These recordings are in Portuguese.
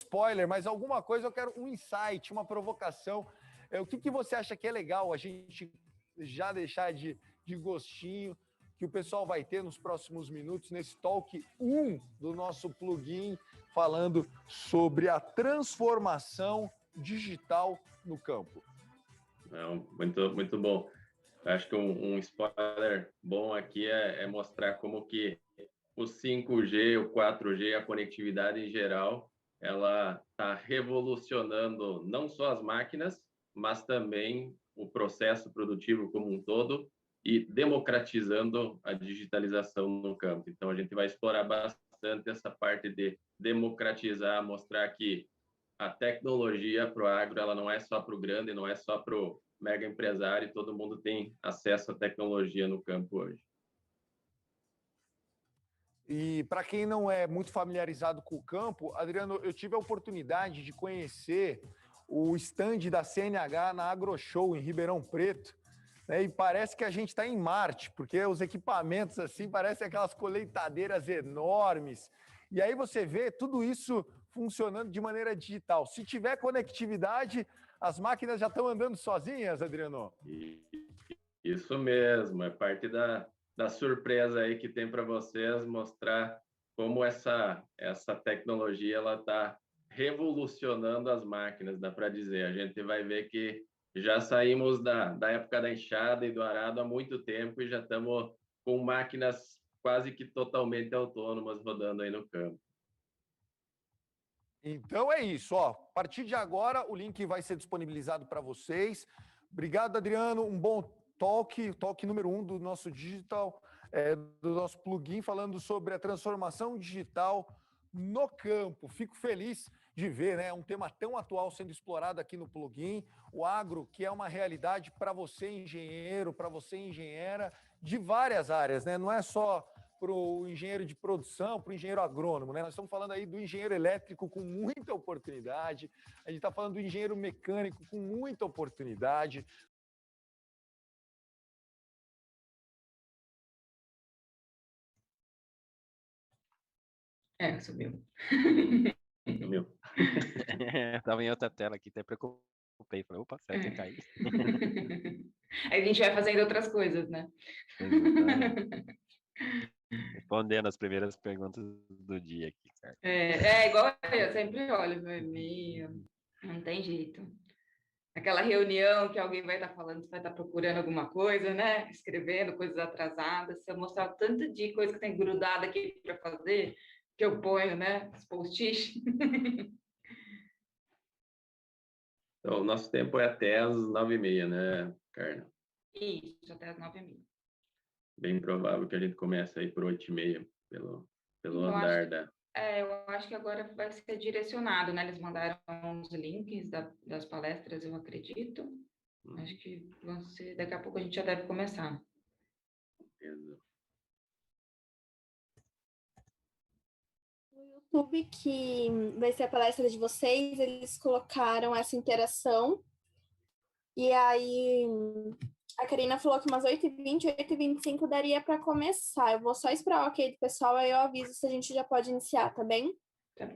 spoiler, mas alguma coisa eu quero um insight, uma provocação. O que você acha que é legal a gente já deixar de gostinho, que o pessoal vai ter nos próximos minutos, nesse Talk 1 do nosso plugin, falando sobre a transformação digital no campo? Não, muito, muito bom. Acho que um spoiler bom aqui é mostrar como que o 5G, o 4G, a conectividade em geral, ela está revolucionando não só as máquinas, mas também o processo produtivo como um todo e democratizando a digitalização no campo. Então, a gente vai explorar bastante essa parte de democratizar, mostrar que a tecnologia para o agro, ela não é só para o grande, não é só para o mega empresário, todo mundo tem acesso à tecnologia no campo hoje. E para quem não é muito familiarizado com o campo, Adriano, eu tive a oportunidade de conhecer o stand da CNH na AgroShow em Ribeirão Preto, né? E parece que a gente está em Marte, porque os equipamentos assim parecem aquelas colheitadeiras enormes. E aí você vê tudo isso funcionando de maneira digital. Se tiver conectividade, as máquinas já estão andando sozinhas, Adriano? Isso mesmo, é parte da surpresa aí que tem para vocês, mostrar como essa tecnologia ela está revolucionando as máquinas, dá para dizer. A gente vai ver que já saímos da época da enxada e do arado há muito tempo e já estamos com máquinas quase que totalmente autônomas rodando aí no campo. Então é isso, ó. A partir de agora, o link vai ser disponibilizado para vocês. Obrigado, Adriano. Um bom talk número 1 do nosso digital, do nosso plugin, falando sobre a transformação digital no campo. Fico feliz de ver, né, um tema tão atual sendo explorado aqui no plugin. O agro, que é uma realidade para você, engenheiro, para você, engenheira, de várias áreas, né? Não é só para o engenheiro de produção, para o engenheiro agrônomo, né? Nós estamos falando aí do engenheiro elétrico com muita oportunidade, a gente está falando do engenheiro mecânico com muita oportunidade. Subiu. Sumiu. Estava em outra tela aqui, até preocupei. Falei, opa, será que caiu? Aí a gente vai fazendo outras coisas, né? Exatamente. Respondendo as primeiras perguntas do dia aqui, certo? Igual eu sempre olho, meu, não tem jeito. Aquela reunião que alguém vai estar falando, você vai estar procurando alguma coisa, né? Escrevendo coisas atrasadas. Se eu mostrar o tanto de coisa que tem grudada aqui para fazer, que eu ponho, né? Os post-its. Então, o nosso tempo é até às 9h30, né, Carla? Isso, até às 9h30. Bem provável que a gente comece aí por 8h30, pelo Então, andar da... eu acho que agora vai ser direcionado, né? Eles mandaram os links das palestras, eu acredito. Acho que vão ser, daqui a pouco a gente já deve começar. No YouTube, que vai ser a palestra de vocês, eles colocaram essa interação. E aí, a Karina falou que umas 8h20, 8h25 daria para começar. Eu vou só esperar o ok do pessoal, aí eu aviso se a gente já pode iniciar, tá bem? Tá.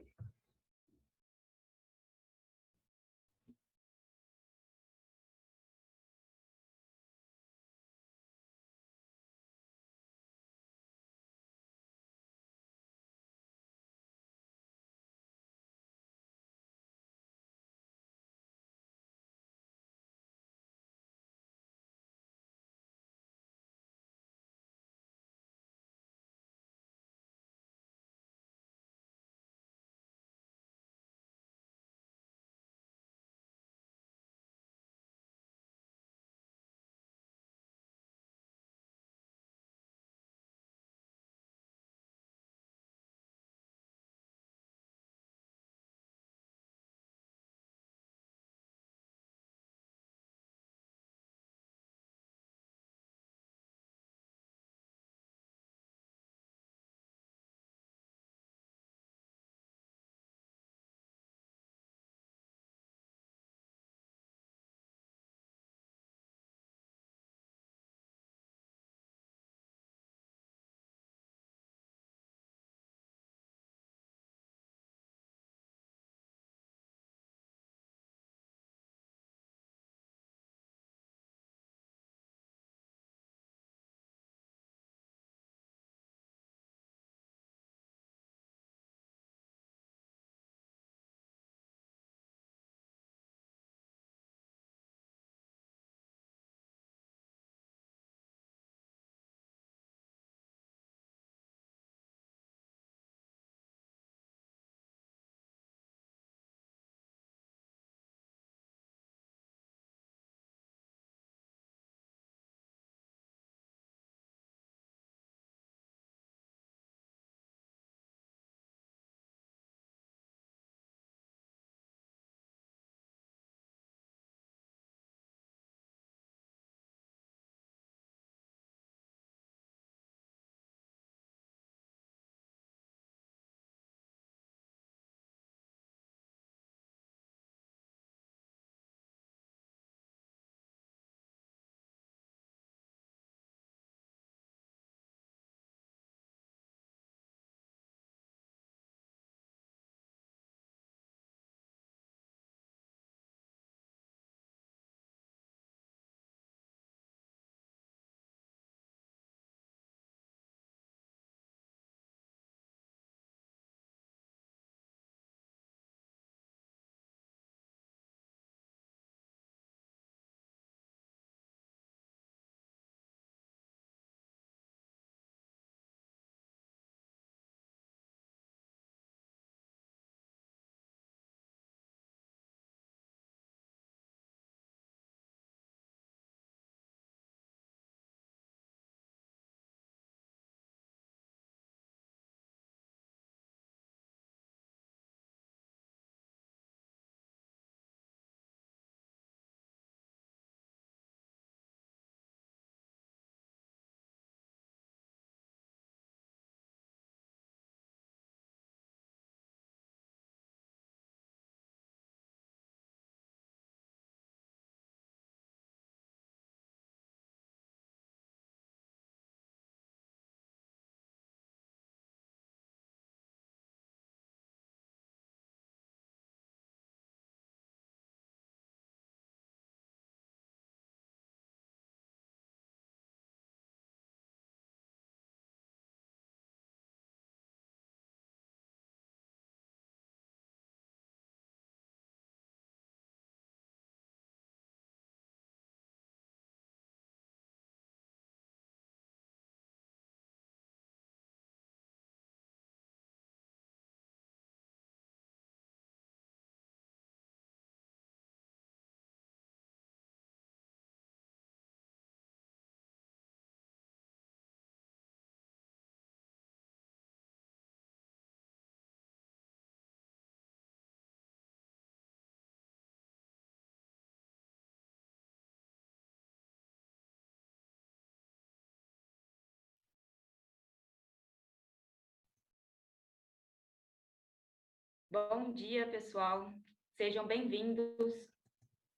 Bom dia, pessoal. Sejam bem-vindos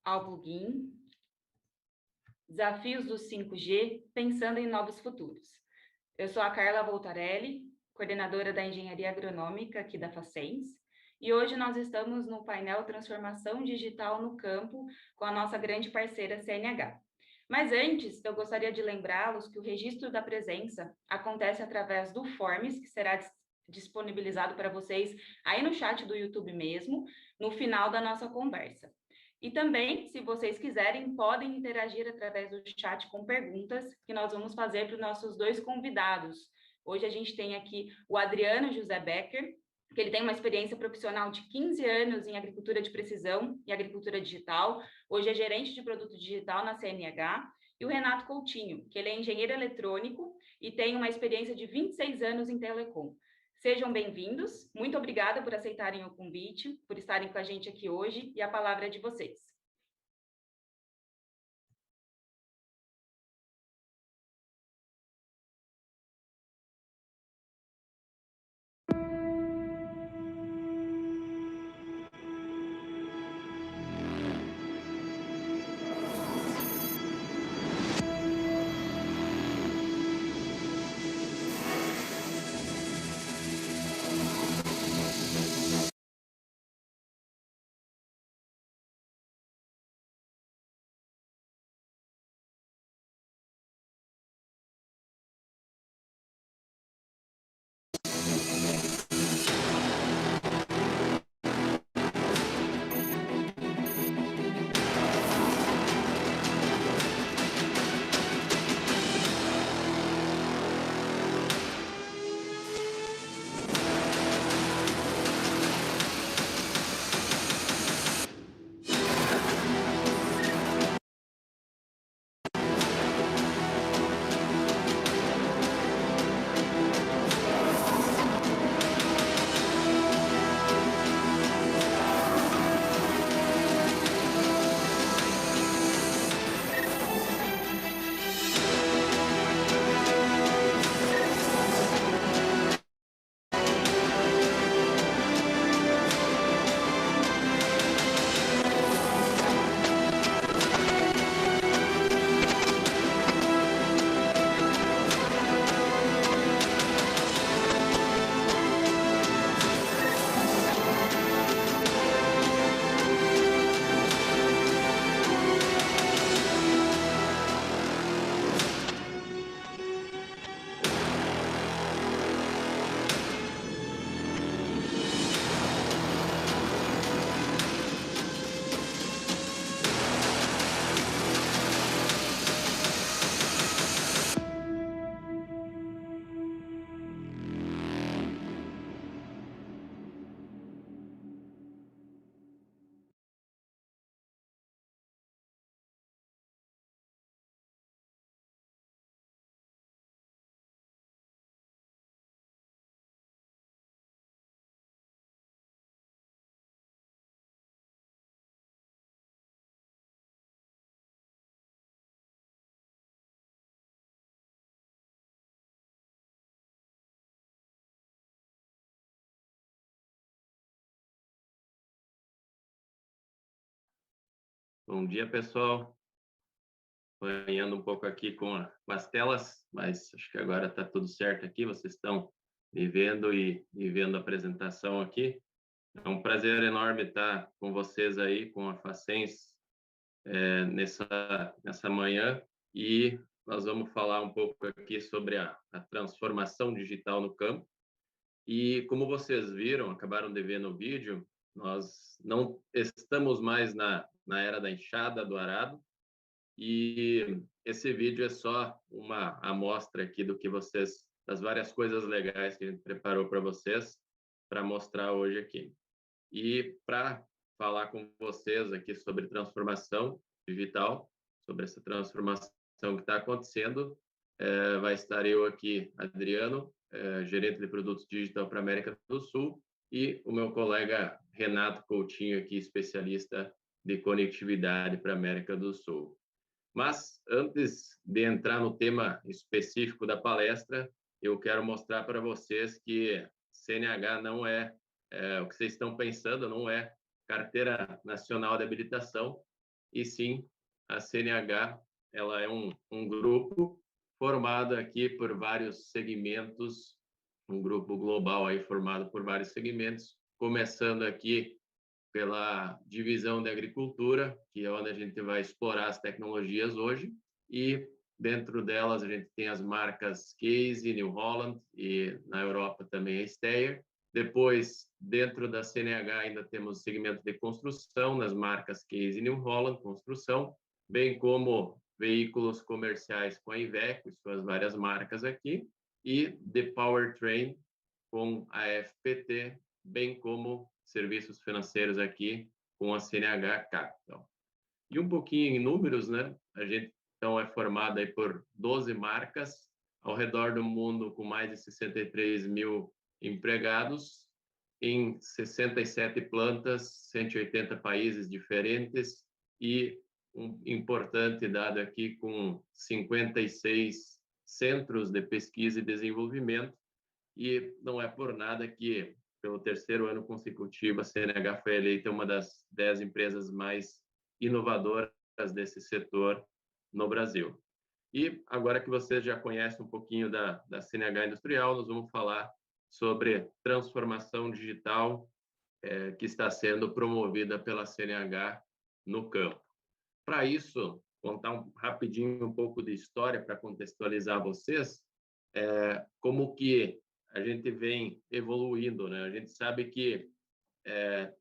ao plugin Desafios do 5G, pensando em novos futuros. Eu sou a Carla Voltarelli, coordenadora da Engenharia Agronômica aqui da Facens, e hoje nós estamos no painel Transformação Digital no Campo com a nossa grande parceira CNH. Mas antes, eu gostaria de lembrá-los que o registro da presença acontece através do Forms, que será disponibilizado para vocês aí no chat do YouTube mesmo, no final da nossa conversa. E também, se vocês quiserem, podem interagir através do chat com perguntas que nós vamos fazer para os nossos dois convidados. Hoje a gente tem aqui o Adriano José Becker, que ele tem uma experiência profissional de 15 anos em agricultura de precisão e agricultura digital. Hoje é gerente de produto digital na CNH. E o Renato Coutinho, que ele é engenheiro eletrônico e tem uma experiência de 26 anos em telecom. Sejam bem-vindos, muito obrigada por aceitarem o convite, por estarem com a gente aqui hoje, e a palavra é de vocês. Bom dia, pessoal. Apanhando um pouco aqui com as telas, mas acho que agora está tudo certo aqui. Vocês estão me vendo e vendo a apresentação aqui. É um prazer enorme estar com vocês aí, com a Facens, nessa manhã. E nós vamos falar um pouco aqui sobre a transformação digital no campo. E como vocês viram, acabaram de ver no vídeo, nós não estamos mais na era da enxada, do arado, e esse vídeo é só uma amostra aqui das várias coisas legais que a gente preparou para vocês, para mostrar hoje aqui. E para falar com vocês aqui sobre transformação digital, sobre essa transformação que está acontecendo, vai estar eu aqui, Adriano, gerente de produtos digital para a América do Sul, e o meu colega Renato Coutinho, aqui, especialista de conectividade para a América do Sul. Mas, antes de entrar no tema específico da palestra, eu quero mostrar para vocês que CNH não é o que vocês estão pensando não é Carteira Nacional de Habilitação, e sim a CNH. Ela é um grupo formado aqui por vários segmentos, um grupo global aí formado por vários segmentos, começando aqui pela divisão de agricultura, que é onde a gente vai explorar as tecnologias hoje, e dentro delas a gente tem as marcas Case, New Holland, e na Europa também a Steyr. Depois, dentro da CNH, ainda temos o segmento de construção, nas marcas Case e New Holland, construção, bem como veículos comerciais com a Iveco, suas várias marcas aqui, e de Powertrain com a FPT, bem como serviços financeiros aqui com a CNH Capital. E um pouquinho em números, né? A gente, então, é formado aí por 12 marcas ao redor do mundo, com mais de 63 mil empregados, em 67 plantas, 180 países diferentes, e um importante dado aqui, com 56 centros de pesquisa e desenvolvimento, e não é por nada que, pelo terceiro ano consecutivo, a CNH foi eleita uma das 10 empresas mais inovadoras desse setor no Brasil. E agora que vocês já conhecem um pouquinho da CNH Industrial, nós vamos falar sobre transformação digital que está sendo promovida pela CNH no campo. Para isso, contar rapidinho um pouco de história para contextualizar vocês, como que a gente vem evoluindo, né? A gente sabe que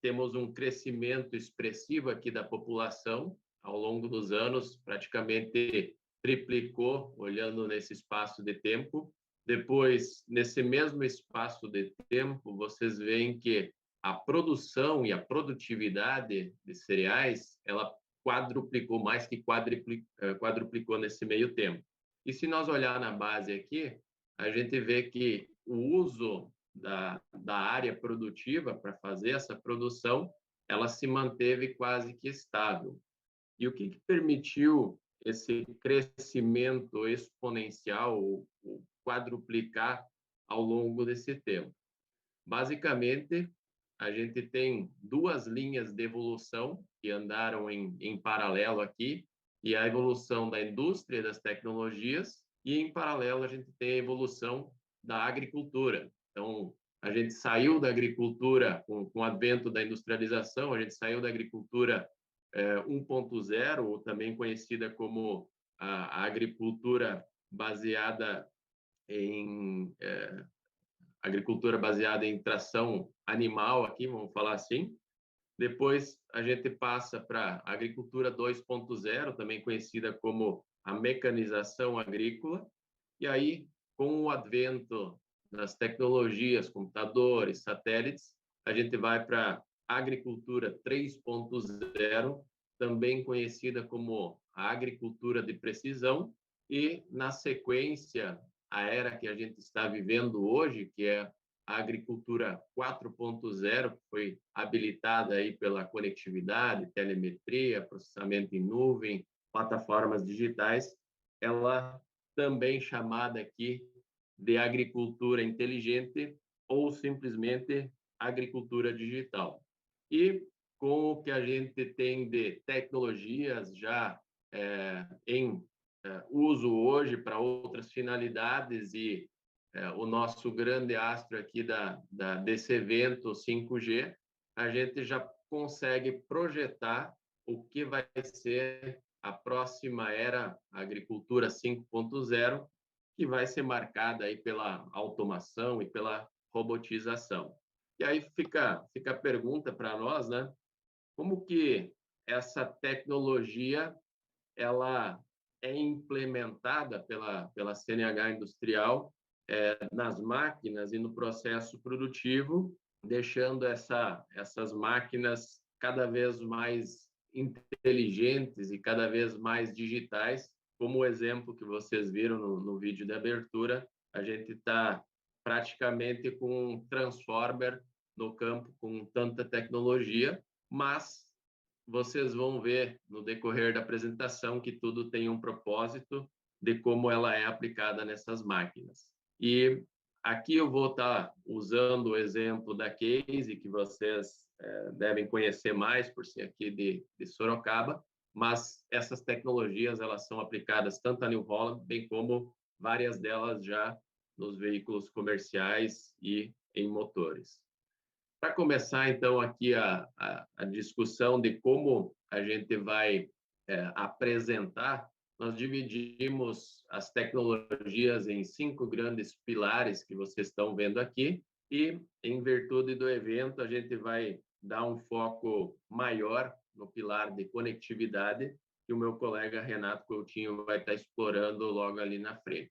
temos um crescimento expressivo aqui da população ao longo dos anos, praticamente triplicou, olhando nesse espaço de tempo. Depois, nesse mesmo espaço de tempo, vocês veem que a produção e a produtividade de cereais, ela quadruplicou, mais que quadruplicou nesse meio tempo. E se nós olhar na base aqui, a gente vê que o uso da área produtiva para fazer essa produção, ela se manteve quase que estável. E o que permitiu esse crescimento exponencial, o quadruplicar ao longo desse tempo? Basicamente, a gente tem duas linhas de evolução que andaram em paralelo aqui, e a evolução da indústria e das tecnologias, e em paralelo a gente tem a evolução da agricultura. Então, a gente saiu da agricultura com o advento da industrialização, a gente saiu da agricultura 1.0, ou também conhecida como a agricultura baseada em tração animal, aqui, vamos falar assim. Depois, a gente passa para a agricultura 2.0, também conhecida como a mecanização agrícola. E aí, com o advento das tecnologias, computadores, satélites, a gente vai para a agricultura 3.0, também conhecida como a agricultura de precisão. E, na sequência, a era que a gente está vivendo hoje, que é a agricultura 4.0, que foi habilitada aí pela conectividade, telemetria, processamento em nuvem, plataformas digitais, ela também chamada aqui de agricultura inteligente ou simplesmente agricultura digital. E com o que a gente tem de tecnologias já em uso hoje para outras finalidades, e o nosso grande astro aqui desse evento 5G, a gente já consegue projetar o que vai ser a próxima era, a agricultura 5.0, que vai ser marcada aí pela automação e pela robotização. E aí fica a pergunta para nós, né? Como que essa tecnologia ela é implementada pela CNH Industrial nas máquinas e no processo produtivo, deixando essas máquinas cada vez mais inteligentes e cada vez mais digitais, como o exemplo que vocês viram no vídeo de abertura. A gente está praticamente com um transformer no campo, com tanta tecnologia, mas vocês vão ver no decorrer da apresentação que tudo tem um propósito de como ela é aplicada nessas máquinas. E aqui eu vou estar usando o exemplo da Case, que vocês devem conhecer mais por ser aqui de Sorocaba, mas essas tecnologias elas são aplicadas tanto a New Holland, bem como várias delas já nos veículos comerciais e em motores. Para começar, então, aqui a discussão de como a gente vai apresentar, nós dividimos as tecnologias em 5 grandes pilares que vocês estão vendo aqui e, em virtude do evento, a gente vai dar um foco maior no pilar de conectividade que o meu colega Renato Coutinho vai estar explorando logo ali na frente.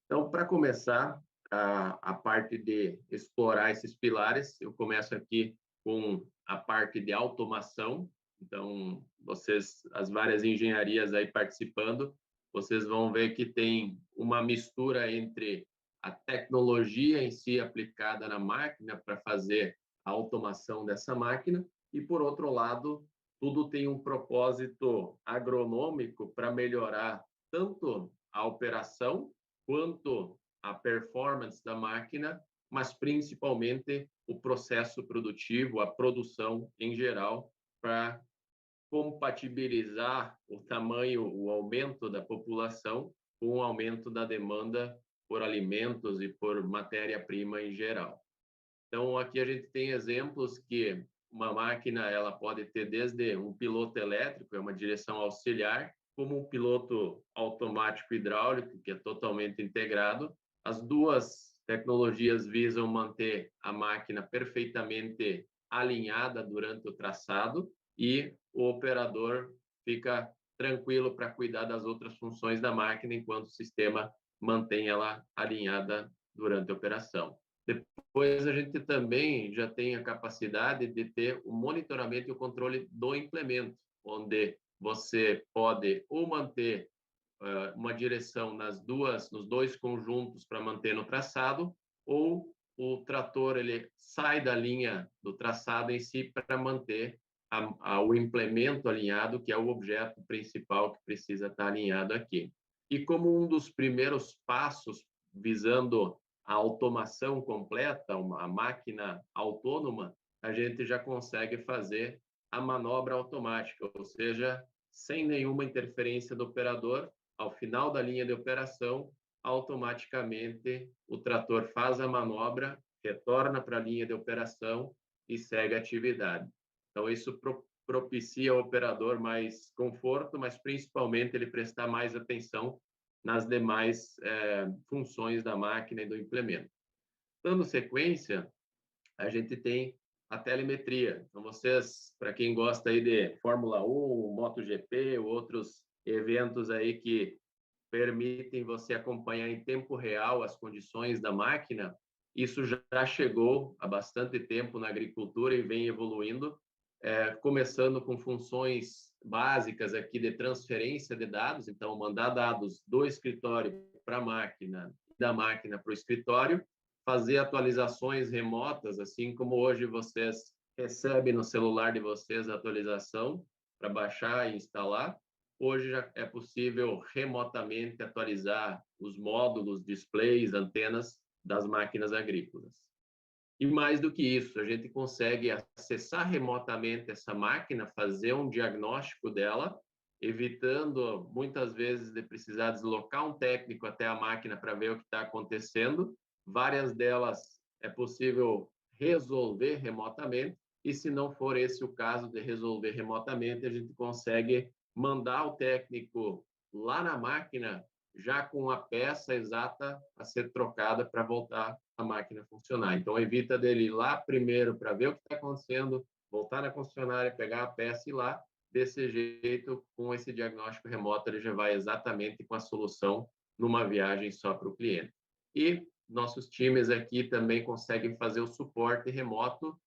Então, para começar, a parte de explorar esses pilares, eu começo aqui com a parte de automação. Então, vocês, as várias engenharias aí participando, vocês vão ver que tem uma mistura entre a tecnologia em si aplicada na máquina para fazer a automação dessa máquina e, por outro lado, tudo tem um propósito agronômico para melhorar tanto a operação quanto a performance da máquina, mas principalmente o processo produtivo, a produção em geral, para compatibilizar o tamanho, o aumento da população com o aumento da demanda por alimentos e por matéria-prima em geral. Então, aqui a gente tem exemplos que uma máquina ela pode ter desde um piloto elétrico, é uma direção auxiliar, como um piloto automático hidráulico, que é totalmente integrado. As duas tecnologias visam manter a máquina perfeitamente alinhada durante o traçado e o operador fica tranquilo para cuidar das outras funções da máquina enquanto o sistema mantém ela alinhada durante a operação. Depois, a gente também já tem a capacidade de ter o monitoramento e o controle do implemento, onde você pode ou manter uma direção nos dois conjuntos para manter no traçado, ou o trator ele sai da linha do traçado em si para manter o implemento alinhado, que é o objeto principal que precisa estar alinhado aqui. E como um dos primeiros passos visando a automação completa, uma máquina autônoma, a gente já consegue fazer a manobra automática, ou seja, sem nenhuma interferência do operador, ao final da linha de operação, automaticamente o trator faz a manobra, retorna para a linha de operação e segue a atividade. Então, isso propicia ao operador mais conforto, mas principalmente ele prestar mais atenção nas demais funções da máquina e do implemento. Dando sequência, a gente tem a telemetria. Então, vocês, para quem gosta aí de Fórmula 1, MotoGP, outros eventos aí que permitem você acompanhar em tempo real as condições da máquina, isso já chegou há bastante tempo na agricultura e vem evoluindo, começando com funções básicas aqui de transferência de dados, então mandar dados do escritório para a máquina, da máquina para o escritório, fazer atualizações remotas, assim como hoje vocês recebem no celular de vocês a atualização para baixar e instalar. Hoje já é possível remotamente atualizar os módulos, displays, antenas das máquinas agrícolas. E mais do que isso, a gente consegue acessar remotamente essa máquina, fazer um diagnóstico dela, evitando muitas vezes de precisar deslocar um técnico até a máquina para ver o que está acontecendo. Várias delas é possível resolver remotamente, e se não for esse o caso de resolver remotamente, a gente consegue mandar o técnico lá na máquina já com a peça exata a ser trocada para voltar a máquina a funcionar. Então, evita dele ir lá primeiro para ver o que está acontecendo, voltar na concessionária, pegar a peça e ir lá. Desse jeito, com esse diagnóstico remoto, ele já vai exatamente com a solução numa viagem só para o cliente. E nossos times aqui também conseguem fazer o suporte remoto,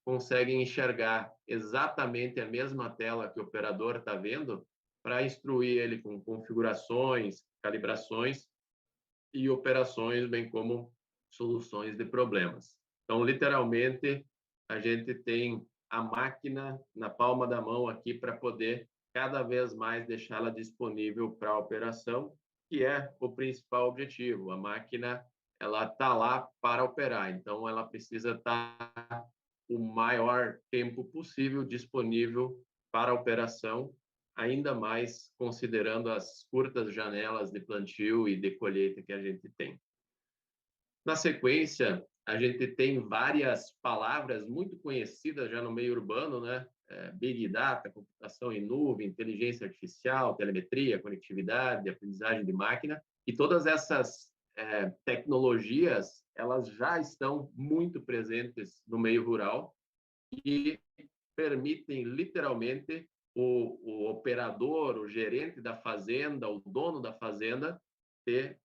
conseguem enxergar exatamente a mesma tela que o operador está vendo para instruir ele com configurações, calibrações e operações, bem como soluções de problemas. Então, literalmente, a gente tem a máquina na palma da mão aqui para poder cada vez mais deixá-la disponível para a operação, que é o principal objetivo. A máquina ela está lá para operar. Então, ela precisa estar o maior tempo possível disponível para a operação, ainda mais considerando as curtas janelas de plantio e de colheita que a gente tem. Na sequência, a gente tem várias palavras muito conhecidas já no meio urbano, né? Big Data, computação em nuvem, inteligência artificial, telemetria, conectividade, aprendizagem de máquina, e todas essas tecnologias, elas já estão muito presentes no meio rural e permitem, literalmente, o operador, o gerente da fazenda, o dono da fazenda, ter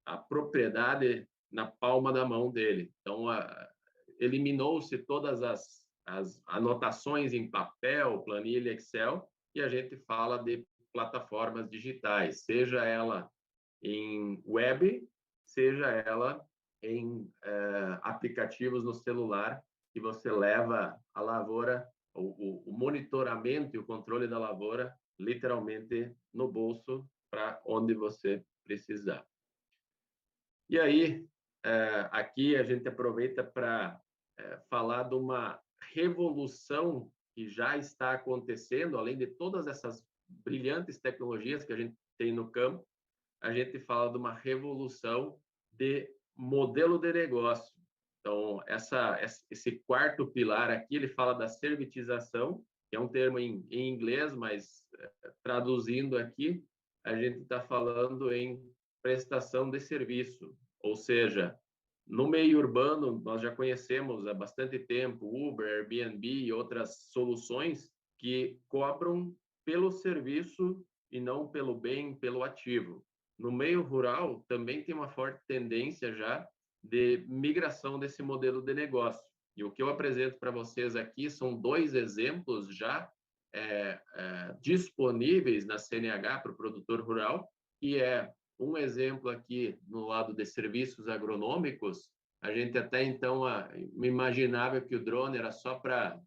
a propriedade na palma da mão dele. Então, eliminou-se todas as anotações em papel, planilha, Excel, e a gente fala de plataformas digitais, seja ela em web, seja ela em aplicativos no celular, que você leva a lavoura, o monitoramento e o controle da lavoura, literalmente no bolso, para onde você precisar. E aí, aqui a gente aproveita para falar de uma revolução que já está acontecendo, além de todas essas brilhantes tecnologias que a gente tem no campo, a gente fala de uma revolução de modelo de negócio. Então, esse quarto pilar aqui, ele fala da servitização, que é um termo em inglês, mas traduzindo aqui, a gente está falando em prestação de serviço, ou seja, no meio urbano, nós já conhecemos há bastante tempo Uber, Airbnb e outras soluções que cobram pelo serviço e não pelo bem, pelo ativo. No meio rural, também tem uma forte tendência já de migração desse modelo de negócio. E o que eu apresento para vocês aqui são 2 exemplos já disponíveis na CNH para o produtor rural, que é um exemplo aqui no lado de serviços agronômicos. A gente até então imaginava que o drone era só para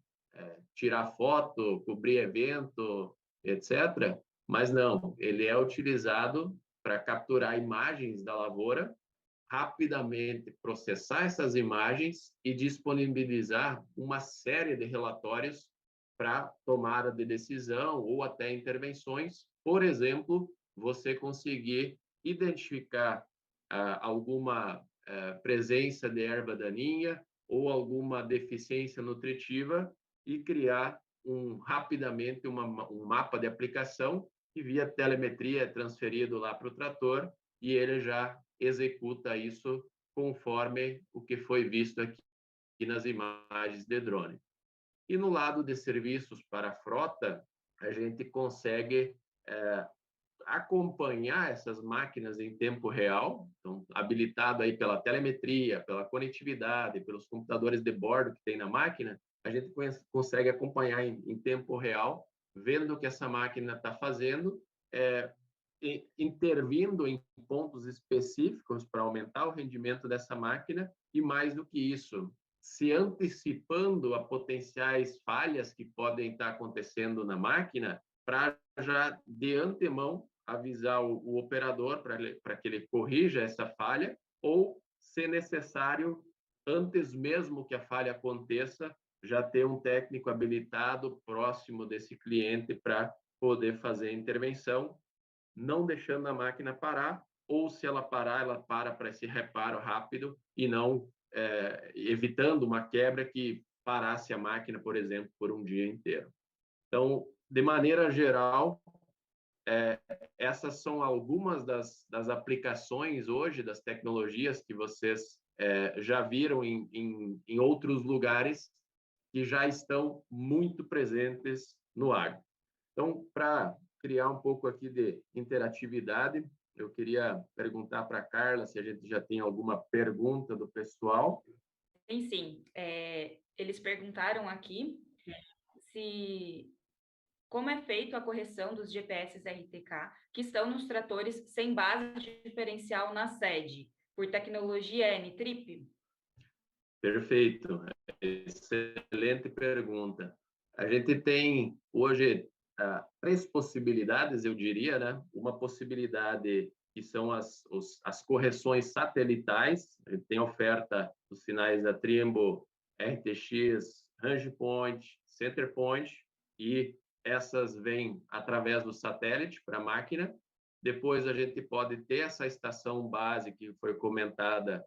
tirar foto, cobrir evento, etc. Mas não, ele é utilizado para capturar imagens da lavoura, rapidamente processar essas imagens e disponibilizar uma série de relatórios para tomada de decisão ou até intervenções. Por exemplo, você conseguir identificar alguma presença de erva daninha ou alguma deficiência nutritiva e criar rapidamente um mapa de aplicação que via telemetria é transferido lá para o trator e ele já executa isso conforme o que foi visto aqui nas imagens de drone. E no lado de serviços para a frota, a gente consegue acompanhar essas máquinas em tempo real, então, habilitado aí pela telemetria, pela conectividade, pelos computadores de bordo que tem na máquina, a gente consegue acompanhar em tempo real, vendo o que essa máquina está fazendo, intervindo em pontos específicos para aumentar o rendimento dessa máquina e, mais do que isso, se antecipando a potenciais falhas que podem estar acontecendo na máquina, para já de antemão avisar o operador para que ele corrija essa falha, ou, se necessário, antes mesmo que a falha aconteça, já ter um técnico habilitado próximo desse cliente para poder fazer a intervenção, não deixando a máquina parar, ou se ela parar, ela para esse reparo rápido e não evitando uma quebra que parasse a máquina, por exemplo, por um dia inteiro. Então, de maneira geral, essas são algumas das aplicações hoje, das tecnologias que vocês já viram em outros lugares que já estão muito presentes no agro. Então, para criar um pouco aqui de interatividade, eu queria perguntar para a Carla se a gente já tem alguma pergunta do pessoal. Tem sim. Eles perguntaram aqui como é feito a correção dos GPS RTK que estão nos tratores sem base diferencial na sede, por tecnologia N-Trip? Perfeito. Excelente pergunta. A gente tem hoje 3 possibilidades, eu diria, né? Uma possibilidade que são as correções satelitais. A gente tem oferta dos sinais da Trimble, RTX, Range Point, Center Point, e essas vêm através do satélite para a máquina. Depois a gente pode ter essa estação base que foi comentada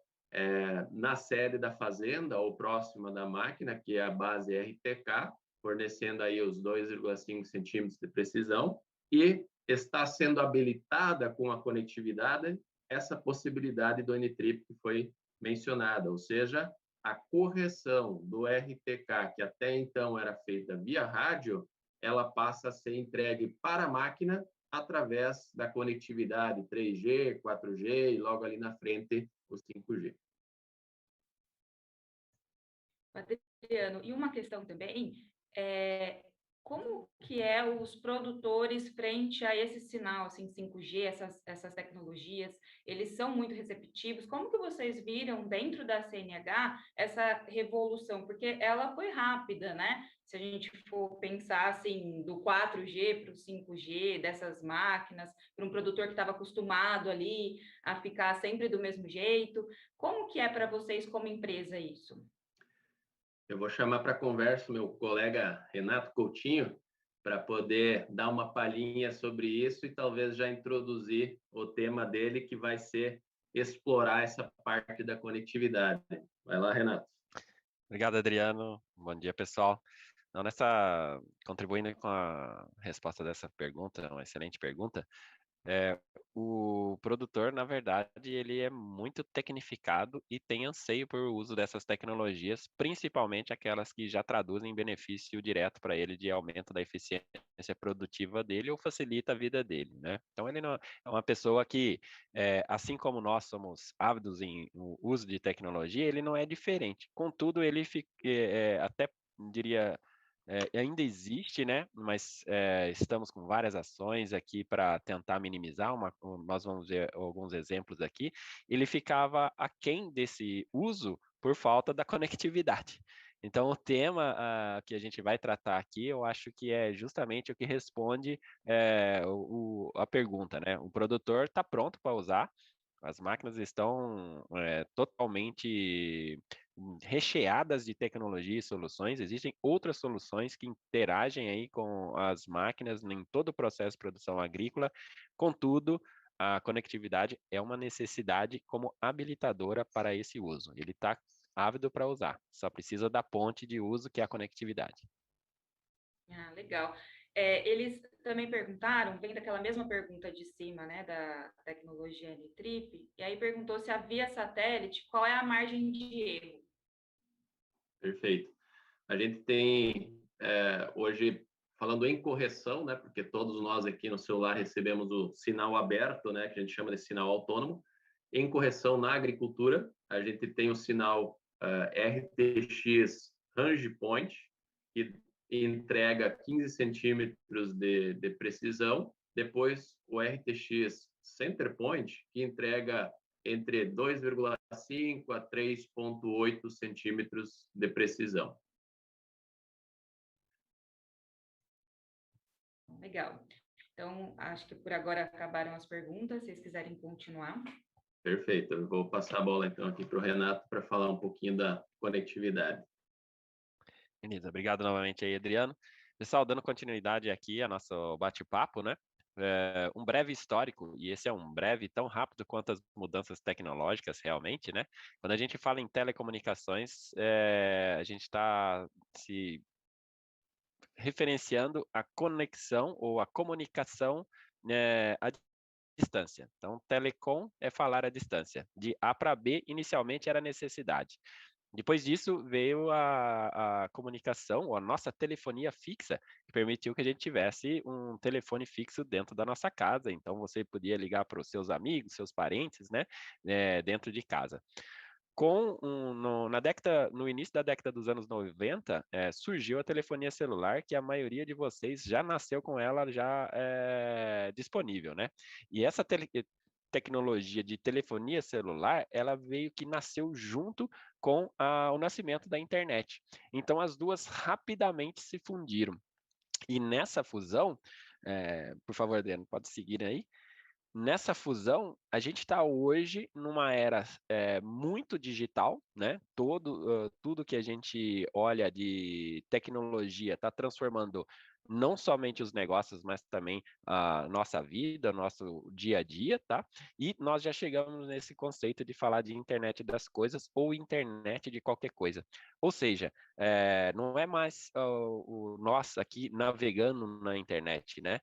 na sede da fazenda ou próxima da máquina, que é a base RTK, fornecendo aí os 2,5 centímetros de precisão, e está sendo habilitada com a conectividade essa possibilidade do N-Trip que foi mencionada, ou seja, a correção do RTK, que até então era feita via rádio, ela passa a ser entregue para a máquina através da conectividade 3G, 4G e logo ali na frente o 5G. Adriano, e uma questão também, como que os produtores frente a esse sinal, assim, 5G, essas tecnologias, eles são muito receptivos? Como que vocês viram dentro da CNH essa revolução? Porque ela foi rápida, né? Se a gente for pensar, assim, do 4G para o 5G, dessas máquinas, para um produtor que estava acostumado ali a ficar sempre do mesmo jeito, como que é para vocês como empresa isso? Eu vou chamar para conversa o meu colega Renato Coutinho para poder dar uma palhinha sobre isso e talvez já introduzir o tema dele, que vai ser explorar essa parte da conectividade. Vai lá, Renato. Obrigado, Adriano. Bom dia, pessoal. Não, contribuindo com a resposta dessa pergunta, uma excelente pergunta, o produtor, na verdade, ele é muito tecnificado e tem anseio por uso dessas tecnologias, principalmente aquelas que já traduzem benefício direto para ele de aumento da eficiência produtiva dele ou facilita a vida dele, né? Então, ele não é uma pessoa que, assim como nós somos ávidos em uso de tecnologia, ele não é diferente. Contudo, ele até diria ainda existe, né? Mas estamos com várias ações aqui para tentar minimizar. Nós vamos ver alguns exemplos aqui. Ele ficava aquém desse uso por falta da conectividade. Então, o tema que a gente vai tratar aqui, eu acho que é justamente o que responde a pergunta, né? O produtor está pronto para usar, as máquinas estão totalmente recheadas de tecnologia e soluções. Existem outras soluções que interagem aí com as máquinas em todo o processo de produção agrícola. Contudo, a conectividade é uma necessidade como habilitadora para esse uso. Ele está ávido para usar, só precisa da ponte de uso, que é a conectividade. Ah, legal. Eles também perguntaram, vem daquela mesma pergunta de cima, né, da tecnologia N-Trip, e aí perguntou se havia satélite, qual é a margem de erro? Perfeito. A gente tem, hoje, falando em correção, né, porque todos nós aqui no celular recebemos o sinal aberto, né, que a gente chama de sinal autônomo. Em correção na agricultura, a gente tem o sinal RTX Range Point, que entrega 15 centímetros de precisão. Depois, o RTX Center Point, que entrega entre 2,5 a 3,8 centímetros de precisão. Legal. Então, acho que por agora acabaram as perguntas, se vocês quiserem continuar. Perfeito. Eu vou passar a bola, então, aqui para o Renato para falar um pouquinho da conectividade. Beleza, obrigado novamente aí, Adriano. Pessoal, dando continuidade aqui ao nosso bate-papo, né? Um breve histórico, e esse é um breve tão rápido quanto as mudanças tecnológicas realmente, né? Quando a gente fala em telecomunicações, a gente está se referenciando a conexão ou a comunicação à distância. Então, telecom é falar à distância. De A para B, inicialmente era necessidade. Depois disso, veio a comunicação, ou a nossa telefonia fixa, que permitiu que a gente tivesse um telefone fixo dentro da nossa casa. Então, você podia ligar para os seus amigos, seus parentes, né, dentro de casa. No início da década dos anos 90, surgiu a telefonia celular, que a maioria de vocês já nasceu com ela já disponível, né? E essa tecnologia de telefonia celular, ela nasceu junto com o nascimento da internet. Então, as duas rapidamente se fundiram. E nessa fusão, por favor, Adriano, pode seguir aí. nessa fusão, a gente está hoje numa era muito digital, né? Tudo que a gente olha de tecnologia está transformando não somente os negócios, mas também a nossa vida, nosso dia a dia, tá? E nós já chegamos nesse conceito de falar de internet das coisas ou internet de qualquer coisa. Ou seja, não é mais o nós aqui navegando na internet, né?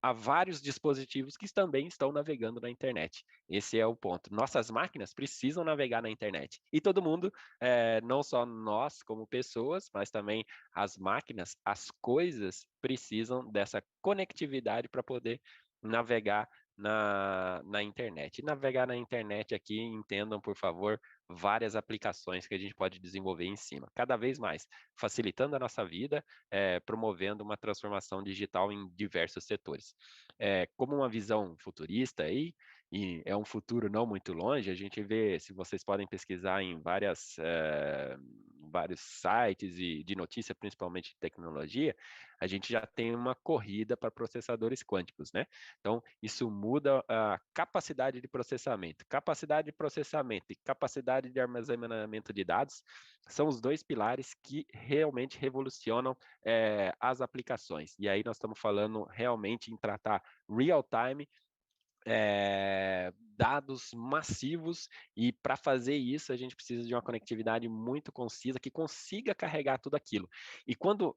Há vários dispositivos que também estão navegando na internet. Esse é o ponto. Nossas máquinas precisam navegar na internet. E todo mundo, não só nós como pessoas, mas também as máquinas, as coisas precisam dessa conectividade para poder navegar na internet. E navegar na internet aqui, entendam, por favor, várias aplicações que a gente pode desenvolver em cima. Cada vez mais, facilitando a nossa vida, promovendo uma transformação digital em diversos setores. Como uma visão futurista aí, e é um futuro não muito longe, a gente vê, se vocês podem pesquisar em vários sites e de notícia, principalmente de tecnologia, a gente já tem uma corrida para processadores quânticos, né? Então, isso muda a capacidade de processamento. Capacidade de processamento e capacidade de armazenamento de dados são os dois pilares que realmente revolucionam as aplicações. E aí nós estamos falando realmente em tratar real-time, dados massivos, e para fazer isso a gente precisa de uma conectividade muito concisa que consiga carregar tudo aquilo. E quando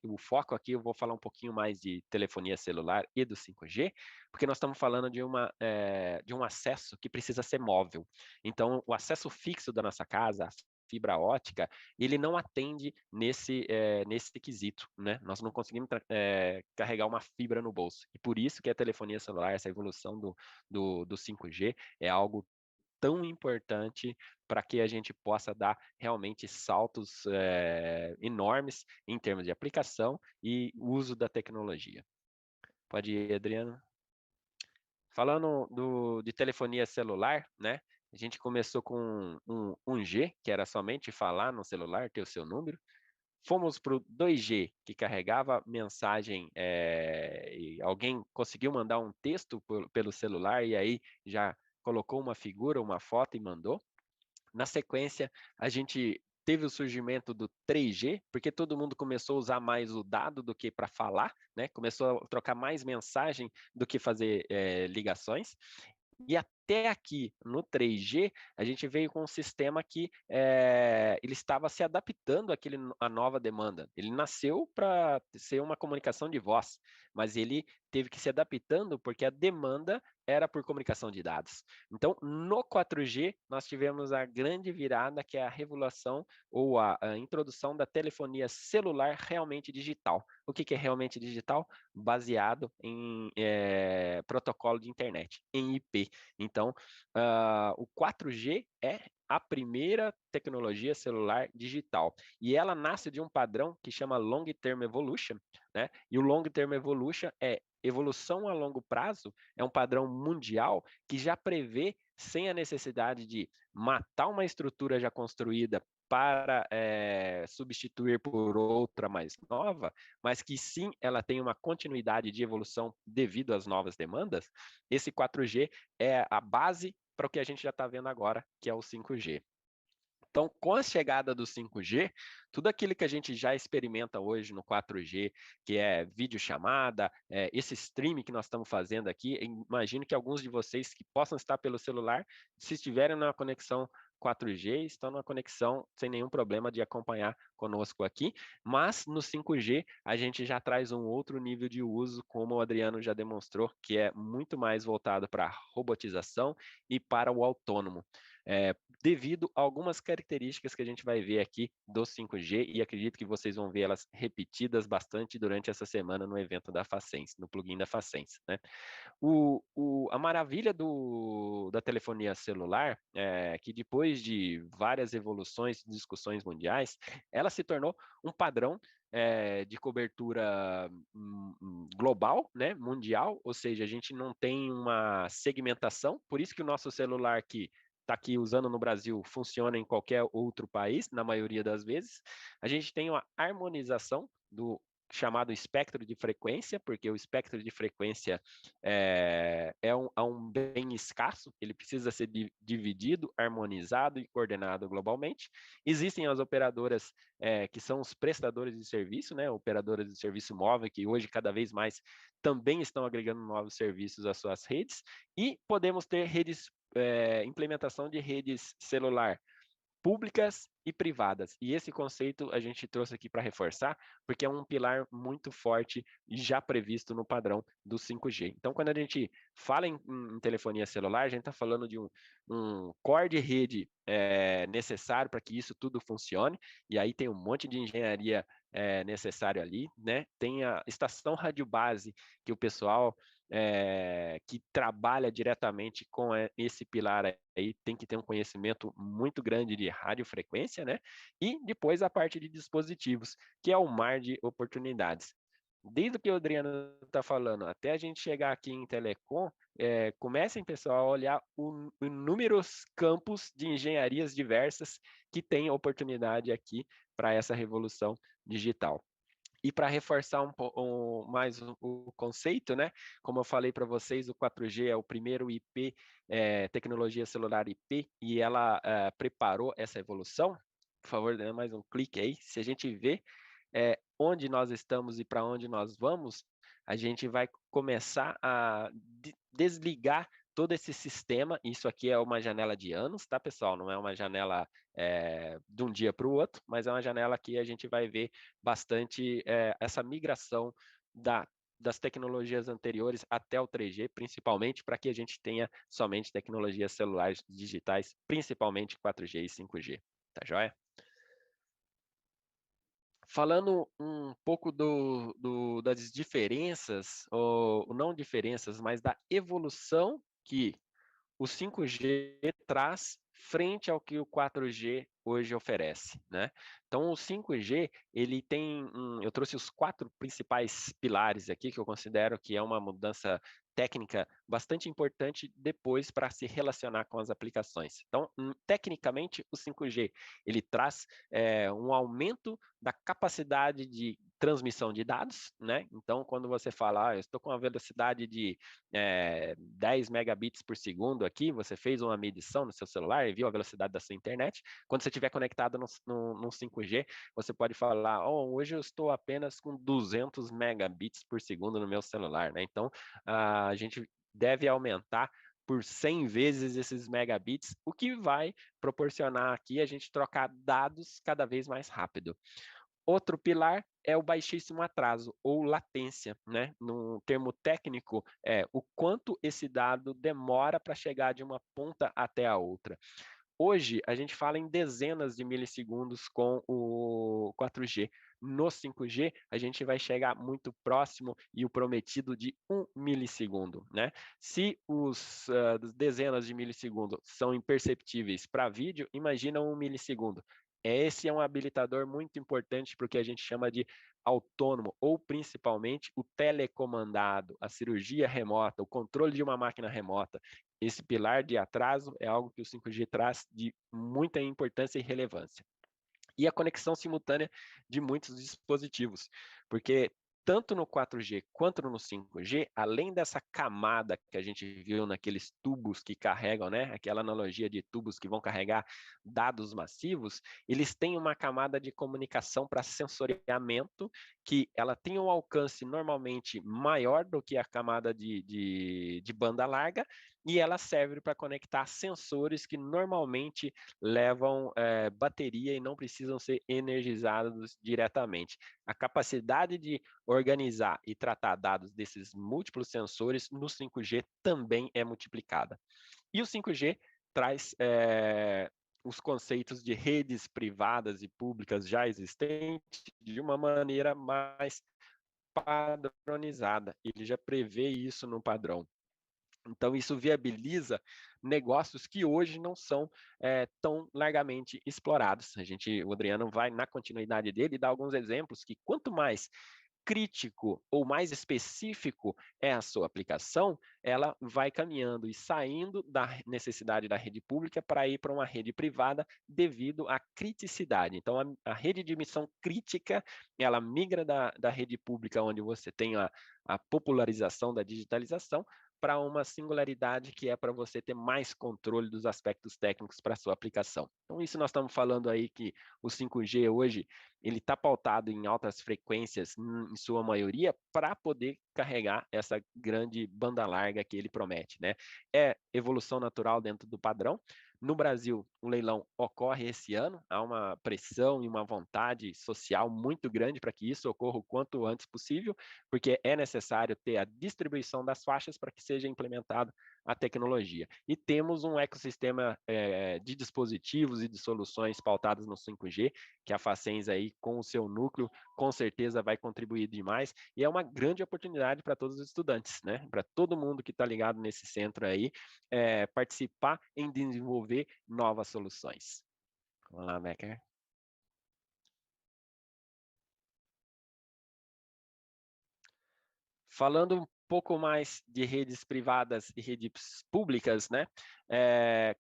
o foco aqui, eu vou falar um pouquinho mais de telefonia celular e do 5G, porque nós estamos falando de um acesso que precisa ser móvel. Então, o acesso fixo da nossa casa, fibra ótica, ele não atende nesse quesito, né? Nós não conseguimos carregar uma fibra no bolso. E por isso que a telefonia celular, essa evolução do 5G, é algo tão importante para que a gente possa dar realmente saltos enormes em termos de aplicação e uso da tecnologia. Pode ir, Adriano. Falando de telefonia celular, né? A gente começou com um G, que era somente falar no celular, ter o seu número. Fomos para o 2G, que carregava mensagem, e alguém conseguiu mandar um texto pelo celular e aí já colocou uma figura, uma foto e mandou. Na sequência, a gente teve o surgimento do 3G, porque todo mundo começou a usar mais o dado do que para falar, né? Começou a trocar mais mensagem do que fazer ligações. E até aqui, no 3G, a gente veio com um sistema que ele estava se adaptando à nova demanda. Ele nasceu para ser uma comunicação de voz, mas ele teve que se adaptando porque a demanda era por comunicação de dados. Então, no 4G, nós tivemos a grande virada, que é a revolução ou a introdução da telefonia celular realmente digital. O que é realmente digital? Baseado em protocolo de internet, em IP. Então, o 4G é a primeira tecnologia celular digital. E ela nasce de um padrão que chama Long Term Evolution, né? E o Long Term Evolution é evolução a longo prazo, é um padrão mundial que já prevê, sem a necessidade de matar uma estrutura já construída para substituir por outra mais nova, mas que sim, ela tem uma continuidade de evolução devido às novas demandas. Esse 4G é a base para o que a gente já está vendo agora, que é o 5G. Então, com a chegada do 5G, tudo aquilo que a gente já experimenta hoje no 4G, que é videochamada, esse streaming que nós estamos fazendo aqui, imagino que alguns de vocês que possam estar pelo celular, se estiverem na conexão 4G, estão numa conexão sem nenhum problema de acompanhar conosco aqui, mas no 5G a gente já traz um outro nível de uso, como o Adriano já demonstrou, que é muito mais voltado para a robotização e para o autônomo. Devido a algumas características que a gente vai ver aqui do 5G, e acredito que vocês vão ver elas repetidas bastante durante essa semana no evento da Facens, no plugin da Facens, né? A maravilha da telefonia celular é que depois de várias evoluções e discussões mundiais, ela se tornou um padrão de cobertura global, né, mundial, ou seja, a gente não tem uma segmentação, por isso que o nosso celular que está aqui usando no Brasil funciona em qualquer outro país, na maioria das vezes. A gente tem uma harmonização do chamado espectro de frequência, porque o espectro de frequência é um bem escasso, ele precisa ser dividido, harmonizado e coordenado globalmente. Existem as operadoras que são os prestadores de serviço, né, operadoras de serviço móvel, que hoje cada vez mais também estão agregando novos serviços às suas redes, e podemos ter implementação de redes celular públicas e privadas. E esse conceito a gente trouxe aqui para reforçar, porque é um pilar muito forte e já previsto no padrão do 5G. Então, quando a gente fala em telefonia celular, a gente está falando de um core de rede necessário para que isso tudo funcione, e aí tem um monte de engenharia necessário ali, né? Tem a estação rádio base, que o pessoal que trabalha diretamente com esse pilar aí tem que ter um conhecimento muito grande de radiofrequência, né? E depois a parte de dispositivos, que é o mar de oportunidades. Desde o que o Adriano está falando, até a gente chegar aqui em telecom, comecem, pessoal, a olhar inúmeros campos de engenharias diversas que têm oportunidade aqui para essa revolução digital. E para reforçar mais o conceito, né? Como eu falei para vocês, o 4G é o primeiro IP, tecnologia celular IP, e ela preparou essa evolução. Por favor, dê mais um clique aí. Se a gente vê onde nós estamos e para onde nós vamos, a gente vai começar a desligar todo esse sistema. Isso aqui é uma janela de anos, tá, pessoal? Não é uma janela de um dia para o outro, mas é uma janela que a gente vai ver bastante essa migração das tecnologias anteriores até o 3G, principalmente para que a gente tenha somente tecnologias celulares digitais, principalmente 4G e 5G. Tá joia? Falando um pouco das diferenças, ou não diferenças, mas da evolução que o 5G traz frente ao que o 4G hoje oferece, né? Então, o 5G, ele tem, eu trouxe os 4 principais pilares aqui, que eu considero que é uma mudança técnica bastante importante depois para se relacionar com as aplicações. Então, tecnicamente, o 5G, ele traz um aumento da capacidade de transmissão de dados, né? Então, quando você fala, eu estou com uma velocidade de 10 megabits por segundo aqui, você fez uma medição no seu celular e viu a velocidade da sua internet. Quando você estiver conectado no 5G, você pode falar, hoje eu estou apenas com 200 megabits por segundo no meu celular, né? Então, a gente deve aumentar por 100 vezes esses megabits, o que vai proporcionar aqui a gente trocar dados cada vez mais rápido. Outro pilar é o baixíssimo atraso ou latência, né? No termo técnico, é o quanto esse dado demora para chegar de uma ponta até a outra. Hoje, a gente fala em dezenas de milissegundos com o 4G. No 5G, a gente vai chegar muito próximo e o prometido de 1 milissegundo, né? Se os dezenas de milissegundos são imperceptíveis para vídeo, imagina 1 milissegundo. Esse é um habilitador muito importante porque a gente chama de autônomo, ou principalmente o telecomandado, a cirurgia remota, o controle de uma máquina remota. Esse pilar de atraso é algo que o 5G traz de muita importância e relevância. E a conexão simultânea de muitos dispositivos, porque tanto no 4G quanto no 5G, além dessa camada que a gente viu naqueles tubos que carregam, né, aquela analogia de tubos que vão carregar dados massivos, eles têm uma camada de comunicação para sensoriamento, que ela tem um alcance normalmente maior do que a camada de banda larga, e ela serve para conectar sensores que normalmente levam bateria e não precisam ser energizados diretamente. A capacidade de organizar e tratar dados desses múltiplos sensores no 5G também é multiplicada. E o 5G traz os conceitos de redes privadas e públicas já existentes de uma maneira mais padronizada. Ele já prevê isso no padrão. Então, isso viabiliza negócios que hoje não são tão largamente explorados. O Adriano vai, na continuidade dele, dar alguns exemplos que quanto mais crítico ou mais específico é a sua aplicação, ela vai caminhando e saindo da necessidade da rede pública para ir para uma rede privada devido à criticidade. Então, a rede de missão crítica, ela migra da rede pública, onde você tem a popularização da digitalização, para uma singularidade que é para você ter mais controle dos aspectos técnicos para a sua aplicação. Então, isso nós estamos falando aí que o 5G hoje, ele está pautado em altas frequências, em sua maioria, para poder carregar essa grande banda larga que ele promete, né? É evolução natural dentro do padrão. No Brasil, o leilão ocorre esse ano, há uma pressão e uma vontade social muito grande para que isso ocorra o quanto antes possível, porque é necessário ter a distribuição das faixas para que seja implementada a tecnologia. E temos um ecossistema de dispositivos e de soluções pautadas no 5G, que a Facens aí, com o seu núcleo, com certeza vai contribuir demais, e é uma grande oportunidade para todos os estudantes, né? Para todo mundo que está ligado nesse centro aí, participar em desenvolver novas soluções. Vamos lá, Becker. Falando um pouco mais de redes privadas e redes públicas, né?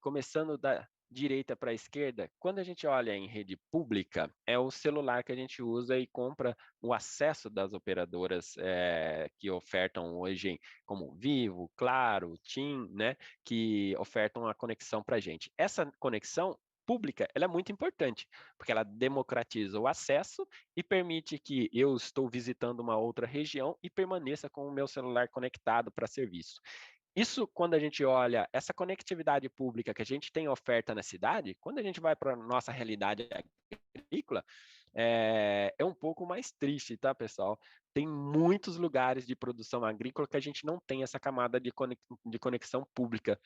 Começando da direita para a esquerda, quando a gente olha em rede pública, é o celular que a gente usa e compra o acesso das operadoras que ofertam hoje, como Vivo, Claro, TIM, né? Que ofertam a conexão para a gente. Essa conexão pública, ela é muito importante, porque ela democratiza o acesso e permite que eu estou visitando uma outra região e permaneça com o meu celular conectado para serviço. Isso, quando a gente olha essa conectividade pública que a gente tem oferta na cidade, quando a gente vai para a nossa realidade agrícola, é um pouco mais triste, tá, pessoal? Tem muitos lugares de produção agrícola que a gente não tem essa camada de conexão pública.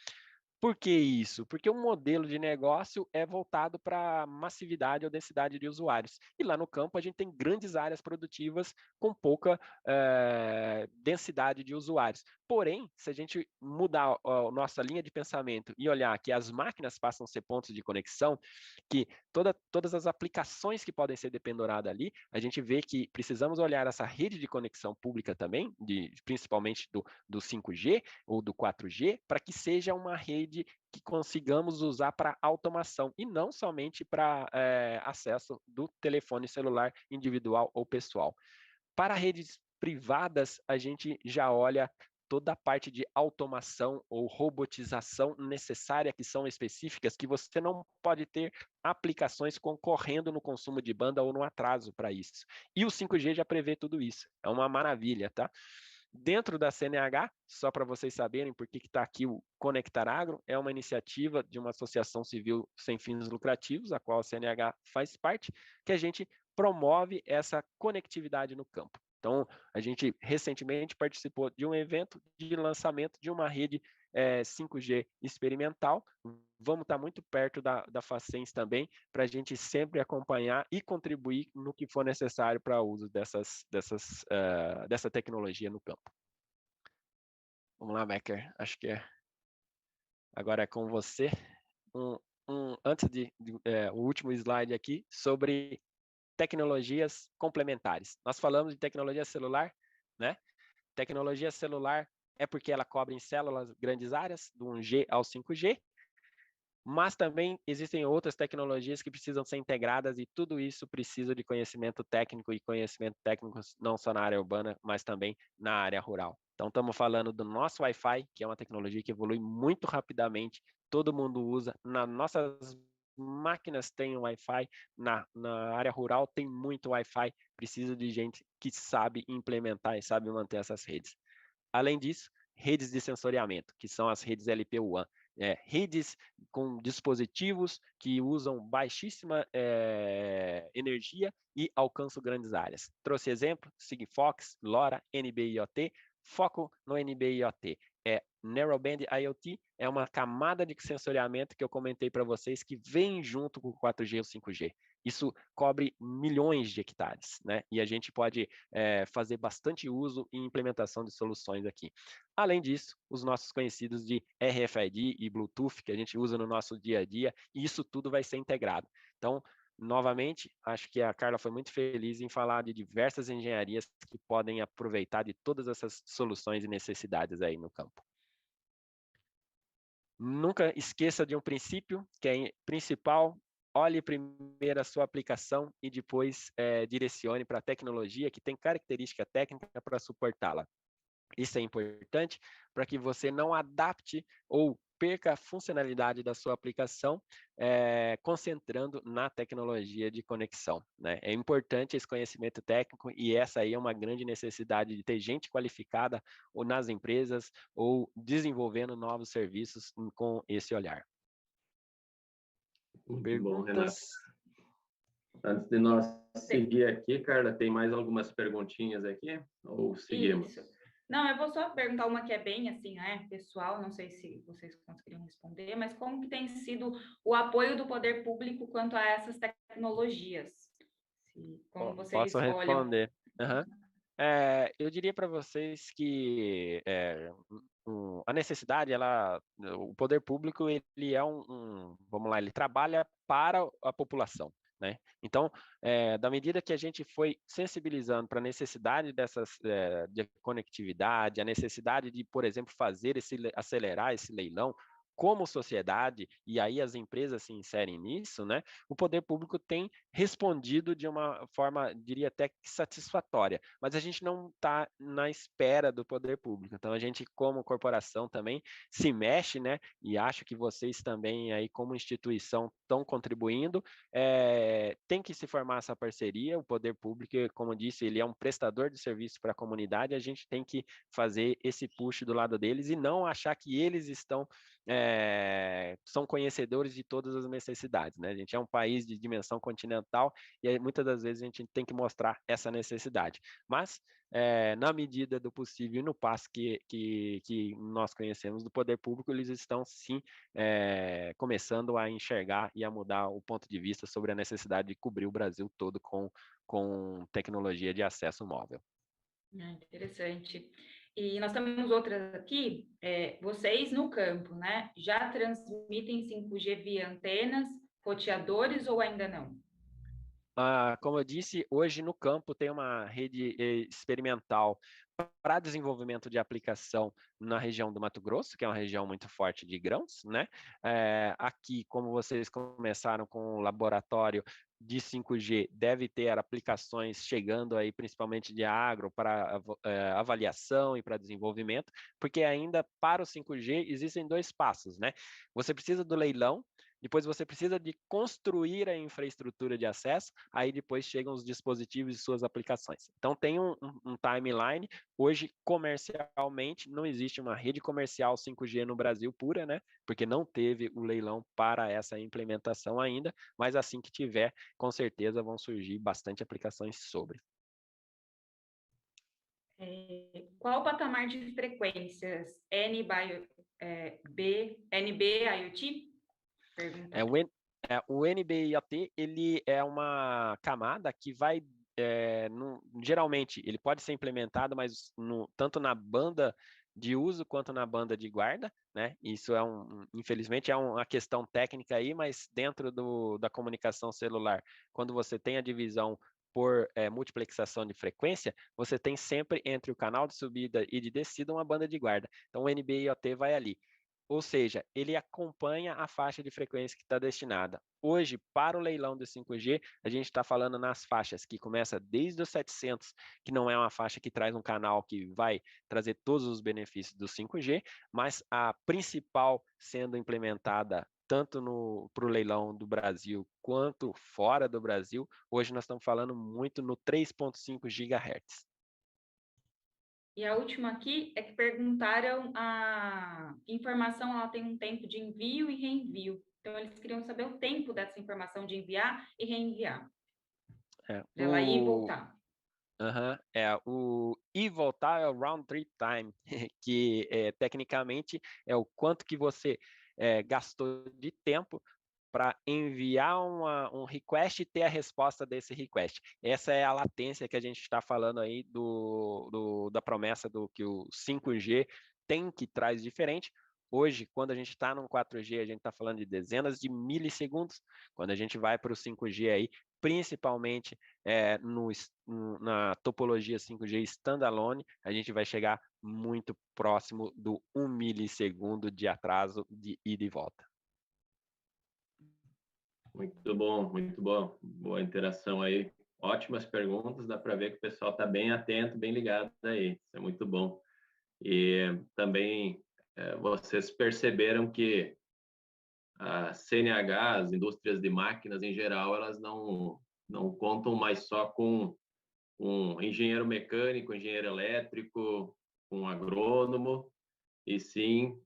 Por que isso? Porque o modelo de negócio é voltado para massividade ou densidade de usuários. E lá no campo a gente tem grandes áreas produtivas com pouca densidade de usuários. Porém, se a gente mudar a nossa linha de pensamento e olhar que as máquinas passam a ser pontos de conexão, que todas as aplicações que podem ser dependoradas ali, a gente vê que precisamos olhar essa rede de conexão pública também, principalmente do 5G ou do 4G, para que seja uma rede que consigamos usar para automação e não somente para acesso do telefone celular individual ou pessoal. Para redes privadas, a gente já olha toda a parte de automação ou robotização necessária, que são específicas, que você não pode ter aplicações concorrendo no consumo de banda ou no atraso para isso. E o 5G já prevê tudo isso. É uma maravilha, tá? Dentro da CNH, só para vocês saberem por que está aqui o Conectar Agro, é uma iniciativa de uma associação civil sem fins lucrativos, a qual a CNH faz parte, que a gente promove essa conectividade no campo. Então, a gente recentemente participou de um evento de lançamento de uma rede 5G experimental. Vamos estar muito perto da Facens também, para a gente sempre acompanhar e contribuir no que for necessário para o uso dessa tecnologia no campo. Vamos lá, Becker. Acho que agora é com você. Antes o último slide aqui sobre tecnologias complementares. Nós falamos de tecnologia celular, né? Tecnologia celular é porque ela cobre em células grandes áreas, do 1G ao 5G, mas também existem outras tecnologias que precisam ser integradas e tudo isso precisa de conhecimento técnico e conhecimento técnico não só na área urbana, mas também na área rural. Então, estamos falando do nosso Wi-Fi, que é uma tecnologia que evolui muito rapidamente, todo mundo usa, nas nossas máquinas tem Wi-Fi, na área rural tem muito Wi-Fi, precisa de gente que sabe implementar e sabe manter essas redes. Além disso, redes de sensoriamento, que são as redes LPWAN, redes com dispositivos que usam baixíssima energia e alcançam grandes áreas. Trouxe exemplo, Sigfox, LoRa, NB-IoT, foco no NB-IoT. Narrowband IoT é uma camada de sensoriamento que eu comentei para vocês que vem junto com o 4G e o 5G. Isso cobre milhões de hectares, né? E a gente pode fazer bastante uso e implementação de soluções aqui. Além disso, os nossos conhecidos de RFID e Bluetooth, que a gente usa no nosso dia a dia, e isso tudo vai ser integrado. Então, novamente, acho que a Carla foi muito feliz em falar de diversas engenharias que podem aproveitar de todas essas soluções e necessidades aí no campo. Nunca esqueça de um princípio que é principal: olhe primeiro a sua aplicação e depois direcione para a tecnologia que tem característica técnica para suportá-la. Isso é importante para que você não adapte ou perca a funcionalidade da sua aplicação, concentrando na tecnologia de conexão, né? É importante esse conhecimento técnico e essa aí é uma grande necessidade de ter gente qualificada ou nas empresas ou desenvolvendo novos serviços com esse olhar. Muito bom, Renato. Perguntas? Antes de nós seguir aqui, Carla, tem mais algumas perguntinhas aqui? Ou seguimos? Isso. Não, eu vou só perguntar uma que é bem assim, né, pessoal, não sei se vocês conseguiriam responder, mas como que tem sido o apoio do poder público quanto a essas tecnologias? Como vocês Posso olham? responder? Uhum. Eu diria para vocês que a necessidade, o poder público, ele é vamos lá, ele trabalha para a população, né? Então, da medida que a gente foi sensibilizando para a necessidade de conectividade, a necessidade de, por exemplo, acelerar esse leilão, como sociedade, e aí as empresas se inserem nisso, né? O poder público tem respondido de uma forma, diria até que satisfatória, mas a gente não está na espera do poder público. Então, a gente, como corporação, também se mexe, né? E acho que vocês também, aí, como instituição, estão contribuindo. Tem que se formar essa parceria. O poder público, como eu disse, ele é um prestador de serviço para a comunidade. A gente tem que fazer esse push do lado deles e não achar que eles são conhecedores de todas as necessidades, né? A gente é um país de dimensão continental e aí, muitas das vezes a gente tem que mostrar essa necessidade. Mas, na medida do possível e no passo que nós conhecemos do poder público, eles estão sim começando a enxergar e a mudar o ponto de vista sobre a necessidade de cobrir o Brasil todo com tecnologia de acesso móvel. Interessante. E nós temos outras aqui, vocês no campo, né? Já transmitem 5G via antenas, roteadores ou ainda não? Como eu disse, hoje no campo tem uma rede experimental para desenvolvimento de aplicação na região do Mato Grosso, que é uma região muito forte de grãos, né? Aqui, como vocês começaram com o laboratório de 5G, deve ter aplicações chegando aí, principalmente de agro, para avaliação e para desenvolvimento, porque ainda para o 5G existem 2 passos, né? Você precisa do leilão, depois você precisa de construir a infraestrutura de acesso, aí depois chegam os dispositivos e suas aplicações. Então tem um timeline. Hoje, comercialmente, não existe uma rede comercial 5G no Brasil pura, né? Porque não teve o leilão para essa implementação ainda, mas assim que tiver, com certeza vão surgir bastante aplicações sobre. Qual o patamar de frequências NB IoT? O NB-IoT, ele é uma camada que vai, geralmente, ele pode ser implementado, mas tanto na banda de uso quanto na banda de guarda, né? Isso infelizmente, é uma questão técnica aí, mas dentro da comunicação celular, quando você tem a divisão por multiplexação de frequência, você tem sempre entre o canal de subida e de descida uma banda de guarda. Então, o NB-IoT vai ali. Ou seja, ele acompanha a faixa de frequência que está destinada. Hoje, para o leilão do 5G, a gente está falando nas faixas que começa desde os 700, que não é uma faixa que traz um canal que vai trazer todos os benefícios do 5G, mas a principal sendo implementada tanto para o leilão do Brasil quanto fora do Brasil, hoje nós estamos falando muito no 3.5 GHz. E a última aqui é que perguntaram a informação, ela tem um tempo de envio e reenvio. Então, eles queriam saber o tempo dessa informação de enviar e reenviar. Ela ir e voltar. O ir e voltar é o round trip time, que tecnicamente é o quanto que você gastou de tempo para enviar um request e ter a resposta desse request. Essa é a latência que a gente está falando aí da promessa do que o 5G tem que traz diferente. Hoje, quando a gente está num 4G, a gente está falando de dezenas de milissegundos. Quando a gente vai para o 5G aí, principalmente na topologia 5G standalone, a gente vai chegar muito próximo do 1 milissegundo de atraso de ida e volta. Muito bom, muito bom. Boa interação aí. Ótimas perguntas, dá para ver que o pessoal está bem atento, bem ligado aí. Isso é muito bom. E também vocês perceberam que a CNH, as indústrias de máquinas em geral, elas não contam mais só com um engenheiro mecânico, engenheiro elétrico, um agrônomo, e sim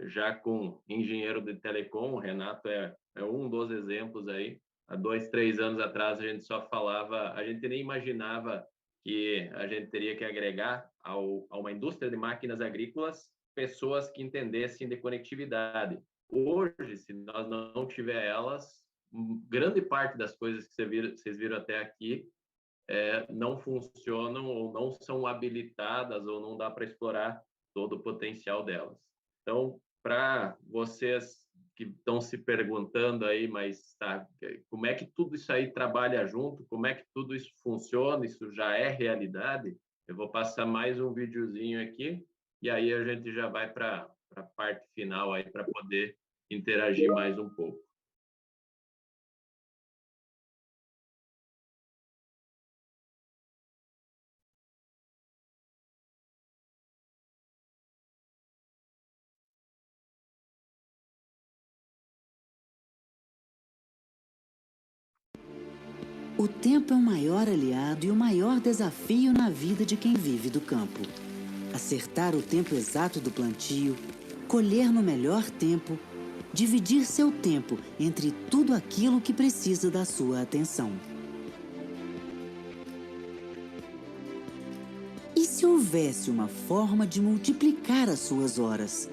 já com engenheiro de telecom. O Renato é um dos exemplos aí. Há 2, 3 anos atrás a gente só falava, a gente nem imaginava que a gente teria que agregar a uma indústria de máquinas agrícolas pessoas que entendessem de conectividade. Hoje, se nós não tiver elas, grande parte das coisas que vocês viram até aqui não funcionam ou não são habilitadas ou não dá para explorar todo o potencial delas. Então, para vocês que estão se perguntando aí, mas como é que tudo isso aí trabalha junto, como é que tudo isso funciona, isso já é realidade, eu vou passar mais um videozinho aqui e aí a gente já vai para a parte final aí para poder interagir mais um pouco. O tempo é o maior aliado e o maior desafio na vida de quem vive do campo. Acertar o tempo exato do plantio, colher no melhor tempo, dividir seu tempo entre tudo aquilo que precisa da sua atenção. E se houvesse uma forma de multiplicar as suas horas?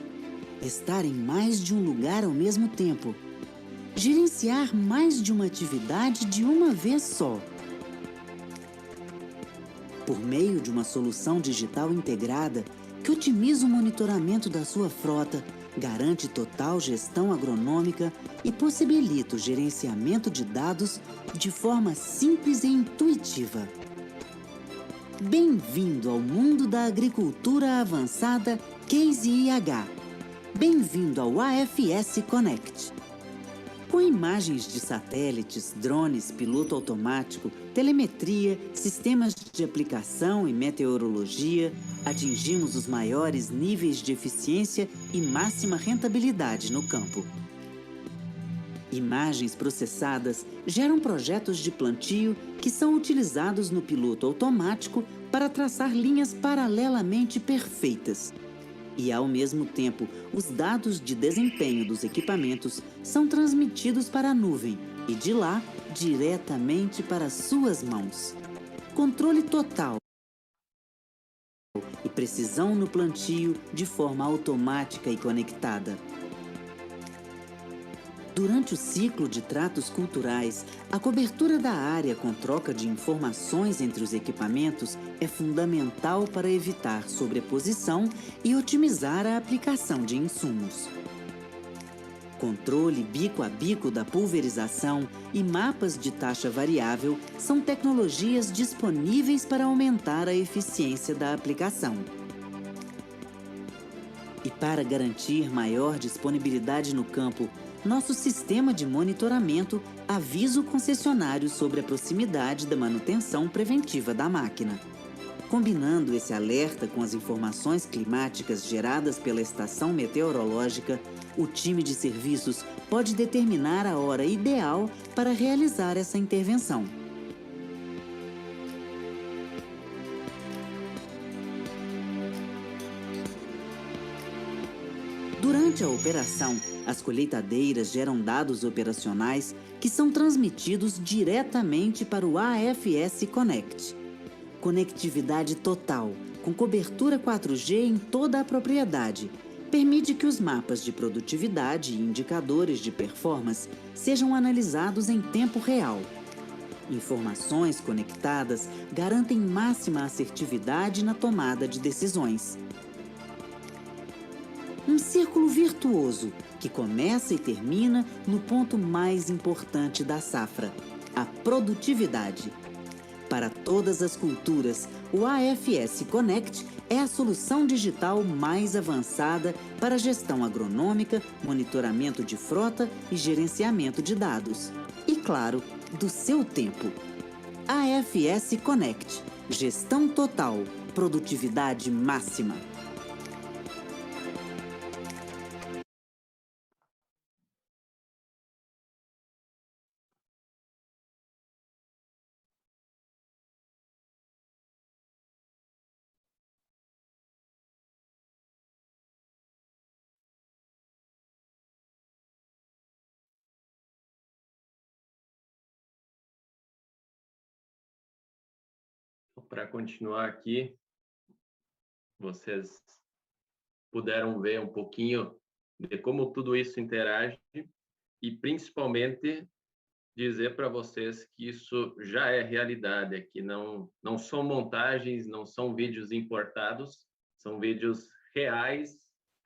Estar em mais de um lugar ao mesmo tempo. Gerenciar mais de uma atividade de uma vez só. Por meio de uma solução digital integrada que otimiza o monitoramento da sua frota, garante total gestão agronômica e possibilita o gerenciamento de dados de forma simples e intuitiva. Bem-vindo ao mundo da agricultura avançada Case IH. Bem-vindo ao AFS Connect. Com imagens de satélites, drones, piloto automático, telemetria, sistemas de aplicação e meteorologia, atingimos os maiores níveis de eficiência e máxima rentabilidade no campo. Imagens processadas geram projetos de plantio que são utilizados no piloto automático para traçar linhas paralelamente perfeitas. E, ao mesmo tempo, os dados de desempenho dos equipamentos são transmitidos para a nuvem e, de lá, diretamente para suas mãos. Controle total e precisão no plantio de forma automática e conectada. Durante o ciclo de tratos culturais, a cobertura da área com troca de informações entre os equipamentos é fundamental para evitar sobreposição e otimizar a aplicação de insumos. Controle bico a bico da pulverização e mapas de taxa variável são tecnologias disponíveis para aumentar a eficiência da aplicação. E para garantir maior disponibilidade no campo, nosso sistema de monitoramento avisa o concessionário sobre a proximidade da manutenção preventiva da máquina. Combinando esse alerta com as informações climáticas geradas pela estação meteorológica, o time de serviços pode determinar a hora ideal para realizar essa intervenção. Durante a operação, as colheitadeiras geram dados operacionais que são transmitidos diretamente para o AFS Connect. Conectividade total, com cobertura 4G em toda a propriedade, permite que os mapas de produtividade e indicadores de performance sejam analisados em tempo real. Informações conectadas garantem máxima assertividade na tomada de decisões. Um círculo virtuoso que começa e termina no ponto mais importante da safra, a produtividade. Para todas as culturas, o AFS Connect é a solução digital mais avançada para gestão agronômica, monitoramento de frota e gerenciamento de dados. E, claro, do seu tempo. AFS Connect. Gestão total. Produtividade máxima. Para continuar aqui, vocês puderam ver um pouquinho de como tudo isso interage e, principalmente, dizer para vocês que isso já é realidade, que não são montagens, não são vídeos importados, são vídeos reais,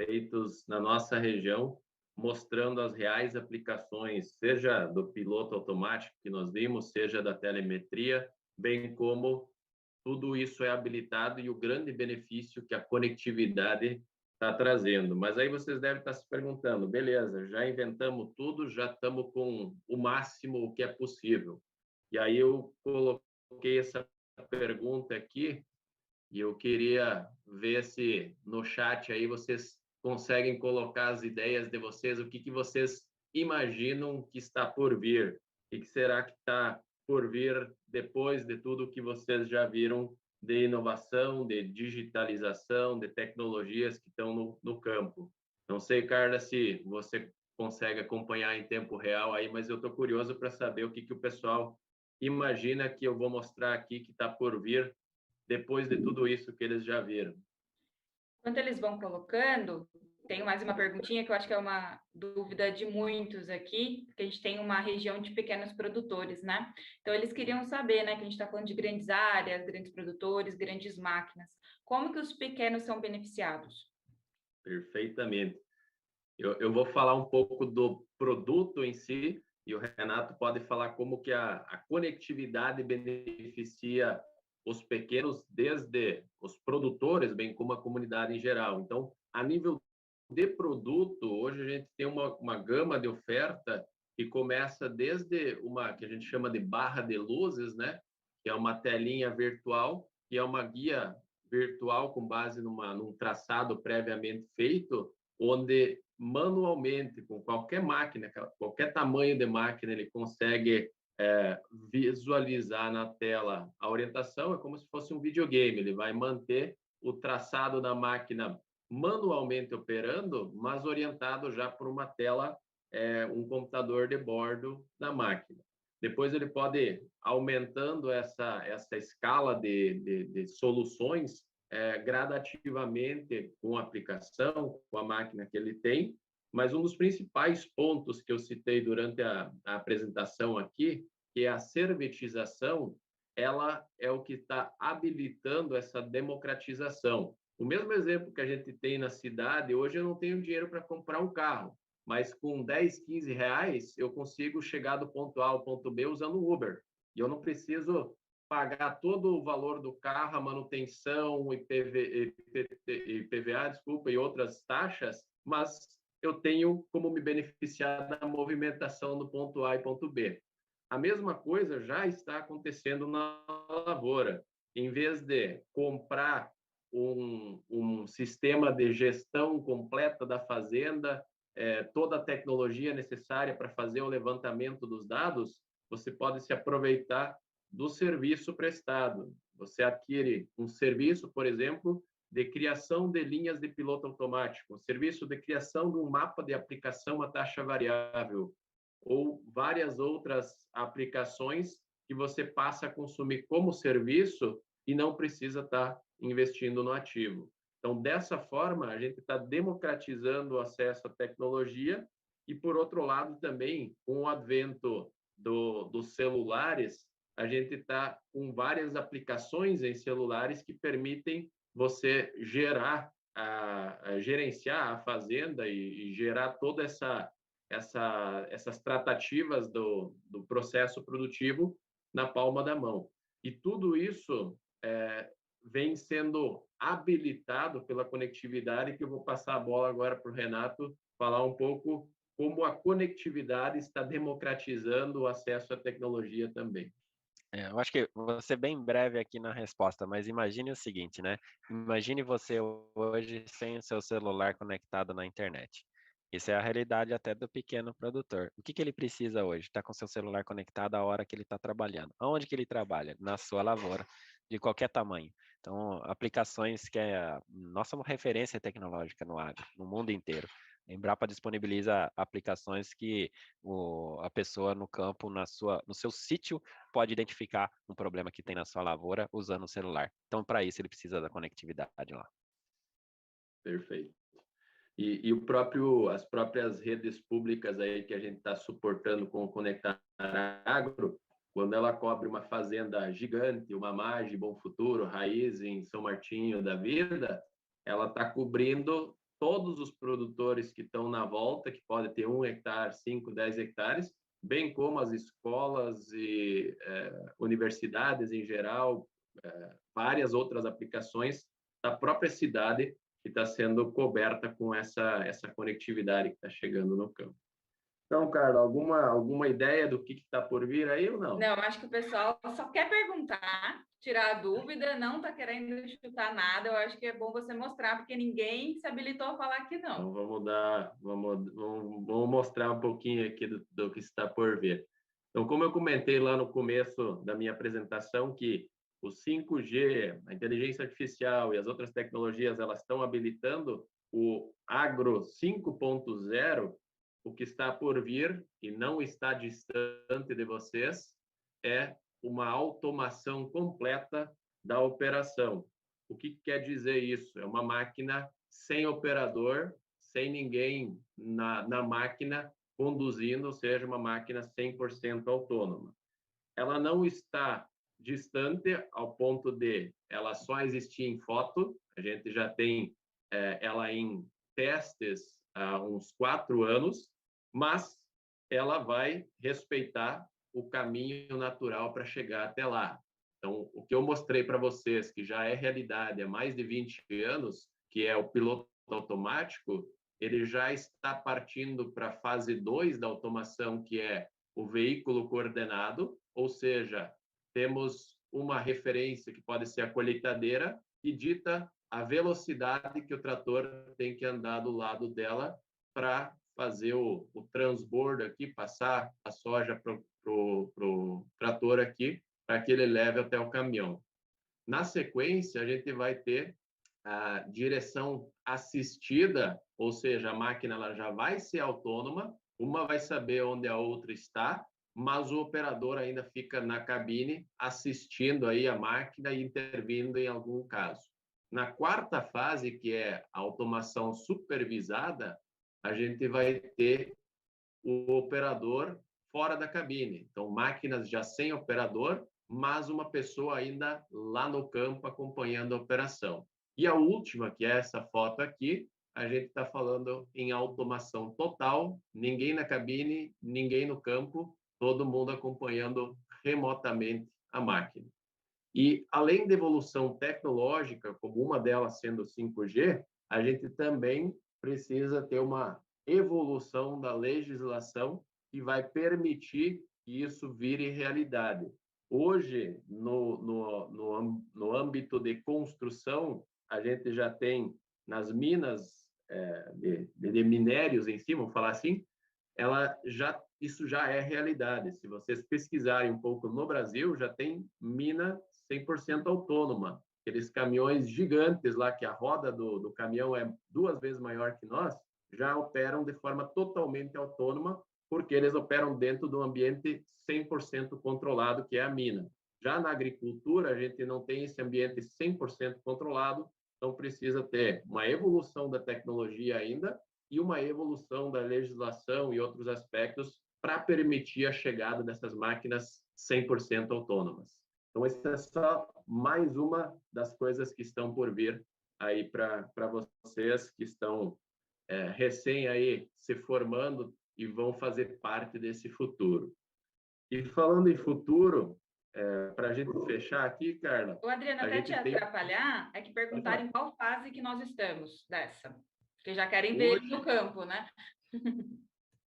feitos na nossa região, mostrando as reais aplicações, seja do piloto automático que nós vimos, seja da telemetria, bem como tudo isso é habilitado e o grande benefício que a conectividade está trazendo. Mas aí vocês devem estar se perguntando, beleza, já inventamos tudo, já estamos com o máximo que é possível. E aí eu coloquei essa pergunta aqui e eu queria ver se no chat aí vocês conseguem colocar as ideias de vocês, o que vocês imaginam que está por vir, o que será que está por vir depois de tudo que vocês já viram de inovação, de digitalização, de tecnologias que estão no campo. Não sei, Carla, se você consegue acompanhar em tempo real aí, mas eu estou curioso para saber o que o pessoal imagina que eu vou mostrar aqui que está por vir depois de tudo isso que eles já viram. Enquanto eles vão colocando, tem mais uma perguntinha que eu acho que é uma dúvida de muitos aqui, porque a gente tem uma região de pequenos produtores, né? Então, eles queriam saber, né, que a gente está falando de grandes áreas, grandes produtores, grandes máquinas. Como que os pequenos são beneficiados? Perfeitamente. Eu vou falar um pouco do produto em si, e o Renato pode falar como que a conectividade beneficia os pequenos, desde os produtores, bem como a comunidade em geral. Então, a nível de produto, hoje a gente tem uma gama de oferta que começa desde uma que a gente chama de barra de luzes, né? Que é uma telinha virtual, que é uma guia virtual com base num traçado previamente feito, onde manualmente, com qualquer máquina, qualquer tamanho de máquina, ele consegue visualizar na tela a orientação. É como se fosse um videogame, ele vai manter o traçado da máquina manualmente operando, mas orientado já por uma tela, um computador de bordo da máquina. Depois ele pode ir aumentando essa escala de soluções gradativamente com a aplicação, com a máquina que ele tem, mas um dos principais pontos que eu citei durante a apresentação aqui, que é a servitização, ela é o que está habilitando essa democratização. O mesmo exemplo que a gente tem na cidade, hoje eu não tenho dinheiro para comprar um carro, mas com 10, 15 reais eu consigo chegar do ponto A ao ponto B usando o Uber. E eu não preciso pagar todo o valor do carro, a manutenção, IPVA, desculpa, e outras taxas, mas eu tenho como me beneficiar da movimentação do ponto A e ponto B. A mesma coisa já está acontecendo na lavoura. Em vez de comprar um sistema de gestão completa da fazenda, toda a tecnologia necessária para fazer o levantamento dos dados, você pode se aproveitar do serviço prestado. Você adquire um serviço, por exemplo, de criação de linhas de piloto automático, um serviço de criação de um mapa de aplicação a taxa variável, ou várias outras aplicações que você passa a consumir como serviço e não precisa estar investindo no ativo. Então, dessa forma, a gente está democratizando o acesso à tecnologia e, por outro lado, também, com o advento dos celulares, a gente está com várias aplicações em celulares que permitem você gerar a gerenciar a fazenda e gerar toda essas tratativas do processo produtivo na palma da mão. E tudo isso vem sendo habilitado pela conectividade, que eu vou passar a bola agora para o Renato falar um pouco como a conectividade está democratizando o acesso à tecnologia também. Eu acho que vou ser bem breve aqui na resposta, mas imagine o seguinte, né? Imagine você hoje sem o seu celular conectado na internet. Isso é a realidade até do pequeno produtor. O que que ele precisa hoje? Está com seu celular conectado a hora que ele está trabalhando. Aonde que ele trabalha? Na sua lavoura, de qualquer tamanho. Então, aplicações que é a nossa referência tecnológica no agro, no mundo inteiro. A Embrapa disponibiliza aplicações que a pessoa no campo, no seu sítio, pode identificar um problema que tem na sua lavoura usando o celular. Então, para isso, ele precisa da conectividade lá. Perfeito. E as próprias redes públicas aí que a gente está suportando com o Conectar Agro, quando ela cobre uma fazenda gigante, uma Mage, Bom Futuro, Raiz em São Martinho da Vida, ela está cobrindo todos os produtores que estão na volta, que pode ter 1 hectare, 5, 10 hectares, bem como as escolas e universidades em geral, várias outras aplicações da própria cidade que está sendo coberta com essa conectividade que está chegando no campo. Então, Carla, alguma ideia do que está por vir aí ou não? Não, acho que o pessoal só quer perguntar, tirar a dúvida, não está querendo chutar nada. Eu acho que é bom você mostrar, porque ninguém se habilitou a falar aqui, não. Então, vamos mostrar um pouquinho aqui do que está por vir. Então, como eu comentei lá no começo da minha apresentação, que o 5G, a inteligência artificial e as outras tecnologias, elas estão habilitando o Agro 5.0, o que está por vir e não está distante de vocês é uma automação completa da operação. O que quer dizer isso? É uma máquina sem operador, sem ninguém na máquina conduzindo, ou seja, uma máquina 100% autônoma. Ela não está distante ao ponto de ela só existir em foto. A gente já tem ela em testes há uns 4 anos, mas ela vai respeitar o caminho natural para chegar até lá. Então, o que eu mostrei para vocês, que já é realidade há mais de 20 anos, que é o piloto automático, ele já está partindo para a fase 2 da automação, que é o veículo coordenado, ou seja, temos uma referência que pode ser a colheitadeira, que dita a velocidade que o trator tem que andar do lado dela para fazer o transbordo aqui, passar a soja para o trator aqui, para que ele leve até o caminhão. Na sequência, a gente vai ter a direção assistida, ou seja, a máquina ela já vai ser autônoma, uma vai saber onde a outra está, mas o operador ainda fica na cabine assistindo aí a máquina e intervindo em algum caso. Na quarta fase, que é a automação supervisada, a gente vai ter o operador fora da cabine. Então, máquinas já sem operador, mas uma pessoa ainda lá no campo acompanhando a operação. E a última, que é essa foto aqui, a gente está falando em automação total, ninguém na cabine, ninguém no campo, todo mundo acompanhando remotamente a máquina. E, além da evolução tecnológica, como uma delas sendo o 5G, a gente também precisa ter uma evolução da legislação que vai permitir que isso vire realidade. Hoje, no âmbito de construção, a gente já tem nas minas de minérios em si, vamos falar assim, isso já é realidade. Se vocês pesquisarem um pouco no Brasil, já tem mina 100% autônoma. Aqueles caminhões gigantes lá, que a roda do caminhão é 2 vezes maior que nós, já operam de forma totalmente autônoma, porque eles operam dentro de um ambiente 100% controlado, que é a mina. Já na agricultura, a gente não tem esse ambiente 100% controlado, então precisa ter uma evolução da tecnologia ainda e uma evolução da legislação e outros aspectos para permitir a chegada dessas máquinas 100% autônomas. Então, essa é só mais uma das coisas que estão por vir aí para vocês que estão recém aí se formando e vão fazer parte desse futuro. E falando em futuro, para a gente fechar aqui, Carla... Ô, Adriano, até te atrapalhar, é que perguntaram em qual fase que nós estamos dessa. Porque já querem ver no campo, né?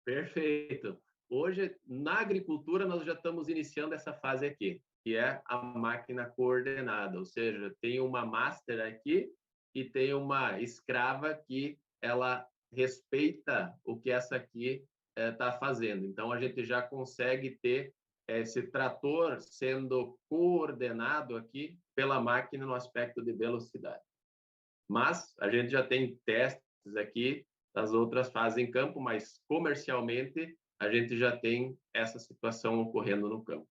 Perfeito. Hoje, na agricultura, nós já estamos iniciando essa fase aqui, que é a máquina coordenada, ou seja, tem uma master aqui e tem uma escrava que ela respeita o que essa aqui está fazendo. Então, a gente já consegue ter esse trator sendo coordenado aqui pela máquina no aspecto de velocidade. Mas a gente já tem testes aqui das outras fases em campo, mas comercialmente a gente já tem essa situação ocorrendo no campo.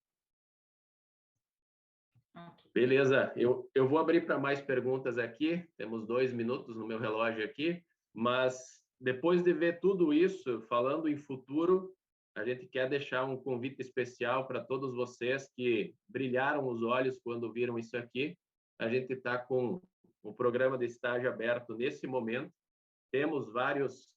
Beleza, eu vou abrir para mais perguntas aqui, temos 2 minutos no meu relógio aqui, mas depois de ver tudo isso, falando em futuro, a gente quer deixar um convite especial para todos vocês que brilharam os olhos quando viram isso aqui. A gente está com o programa de estágio aberto nesse momento, temos várias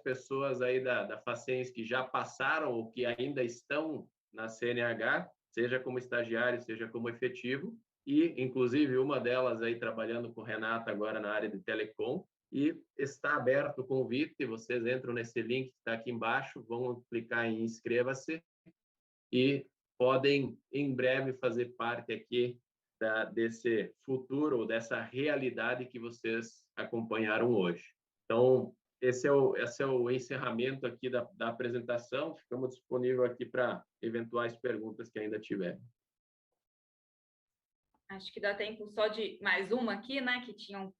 pessoas aí da Facens que já passaram ou que ainda estão na CNH, seja como estagiário, seja como efetivo, e, inclusive, uma delas aí trabalhando com o Renato agora na área de telecom, e está aberto o convite, vocês entram nesse link que está aqui embaixo, vão clicar em inscreva-se e podem, em breve, fazer parte aqui desse futuro, ou dessa realidade que vocês acompanharam hoje. Então, esse é o encerramento aqui da apresentação. Ficamos disponíveis aqui para eventuais perguntas que ainda tiverem. Acho que dá tempo só de mais uma aqui, né, que tinham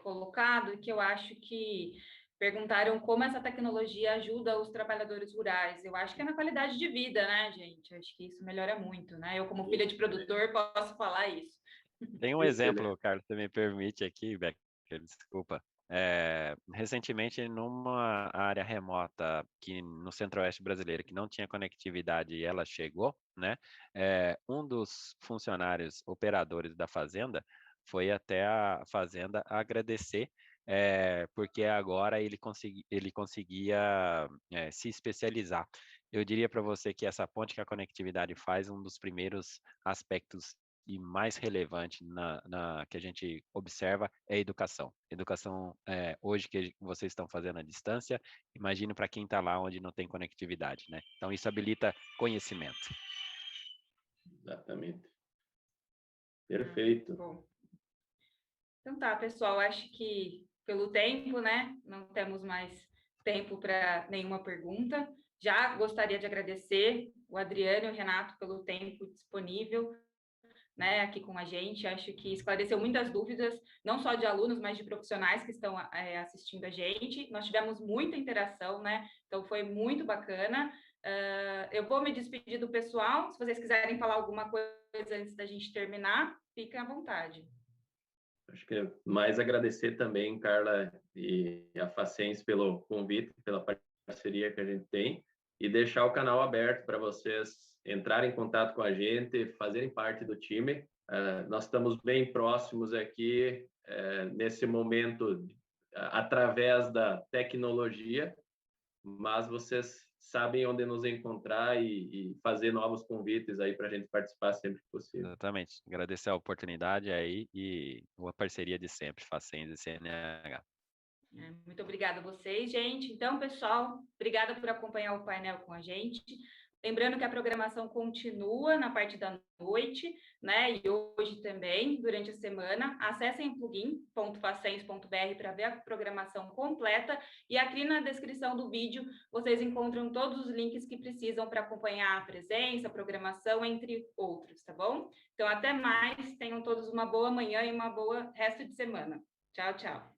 colocado, e que eu acho que perguntaram como essa tecnologia ajuda os trabalhadores rurais. Eu acho que é na qualidade de vida, né, gente? Acho que isso melhora muito, né? Eu, como filha de produtor, posso falar isso. Tem um exemplo, Carlos, se me permite aqui, Becker, desculpa. Recentemente, numa área remota que no centro-oeste brasileiro, que não tinha conectividade e ela chegou, né? Um dos funcionários operadores da fazenda foi até a fazenda agradecer, porque agora ele conseguia se especializar. Eu diria para você que essa ponte que a conectividade faz, um dos primeiros aspectos e mais relevante que a gente observa é a educação. Educação, hoje que vocês estão fazendo à distância, imagino para quem está lá onde não tem conectividade, né? Então, isso habilita conhecimento. Exatamente. Perfeito. Bom. Então tá, pessoal, acho que pelo tempo, né, não temos mais tempo para nenhuma pergunta. Já gostaria de agradecer o Adriano e o Renato pelo tempo disponível, né, aqui com a gente. Acho que esclareceu muitas dúvidas, não só de alunos, mas de profissionais que estão assistindo a gente. Nós tivemos muita interação, né, então foi muito bacana. Eu vou me despedir do pessoal. Se vocês quiserem falar alguma coisa antes da gente terminar, fiquem à vontade. Acho que é mais agradecer também, Carla, e a Facens pelo convite, pela parceria que a gente tem, e deixar o canal aberto para vocês entrarem em contato com a gente, fazerem parte do time. Nós estamos bem próximos aqui, nesse momento, através da tecnologia, mas vocês sabem onde nos encontrar e fazer novos convites aí para a gente participar sempre que possível. Exatamente. Agradecer a oportunidade aí e a parceria de sempre, Facens e CNH. Muito obrigada a vocês, gente. Então, pessoal, obrigada por acompanhar o painel com a gente. Lembrando que a programação continua na parte da noite, né? E hoje também, durante a semana. Acessem o plugin.facens.br para ver a programação completa. E aqui na descrição do vídeo, vocês encontram todos os links que precisam para acompanhar a presença, a programação, entre outros, tá bom? Então, até mais. Tenham todos uma boa manhã e uma boa resto de semana. Tchau, tchau.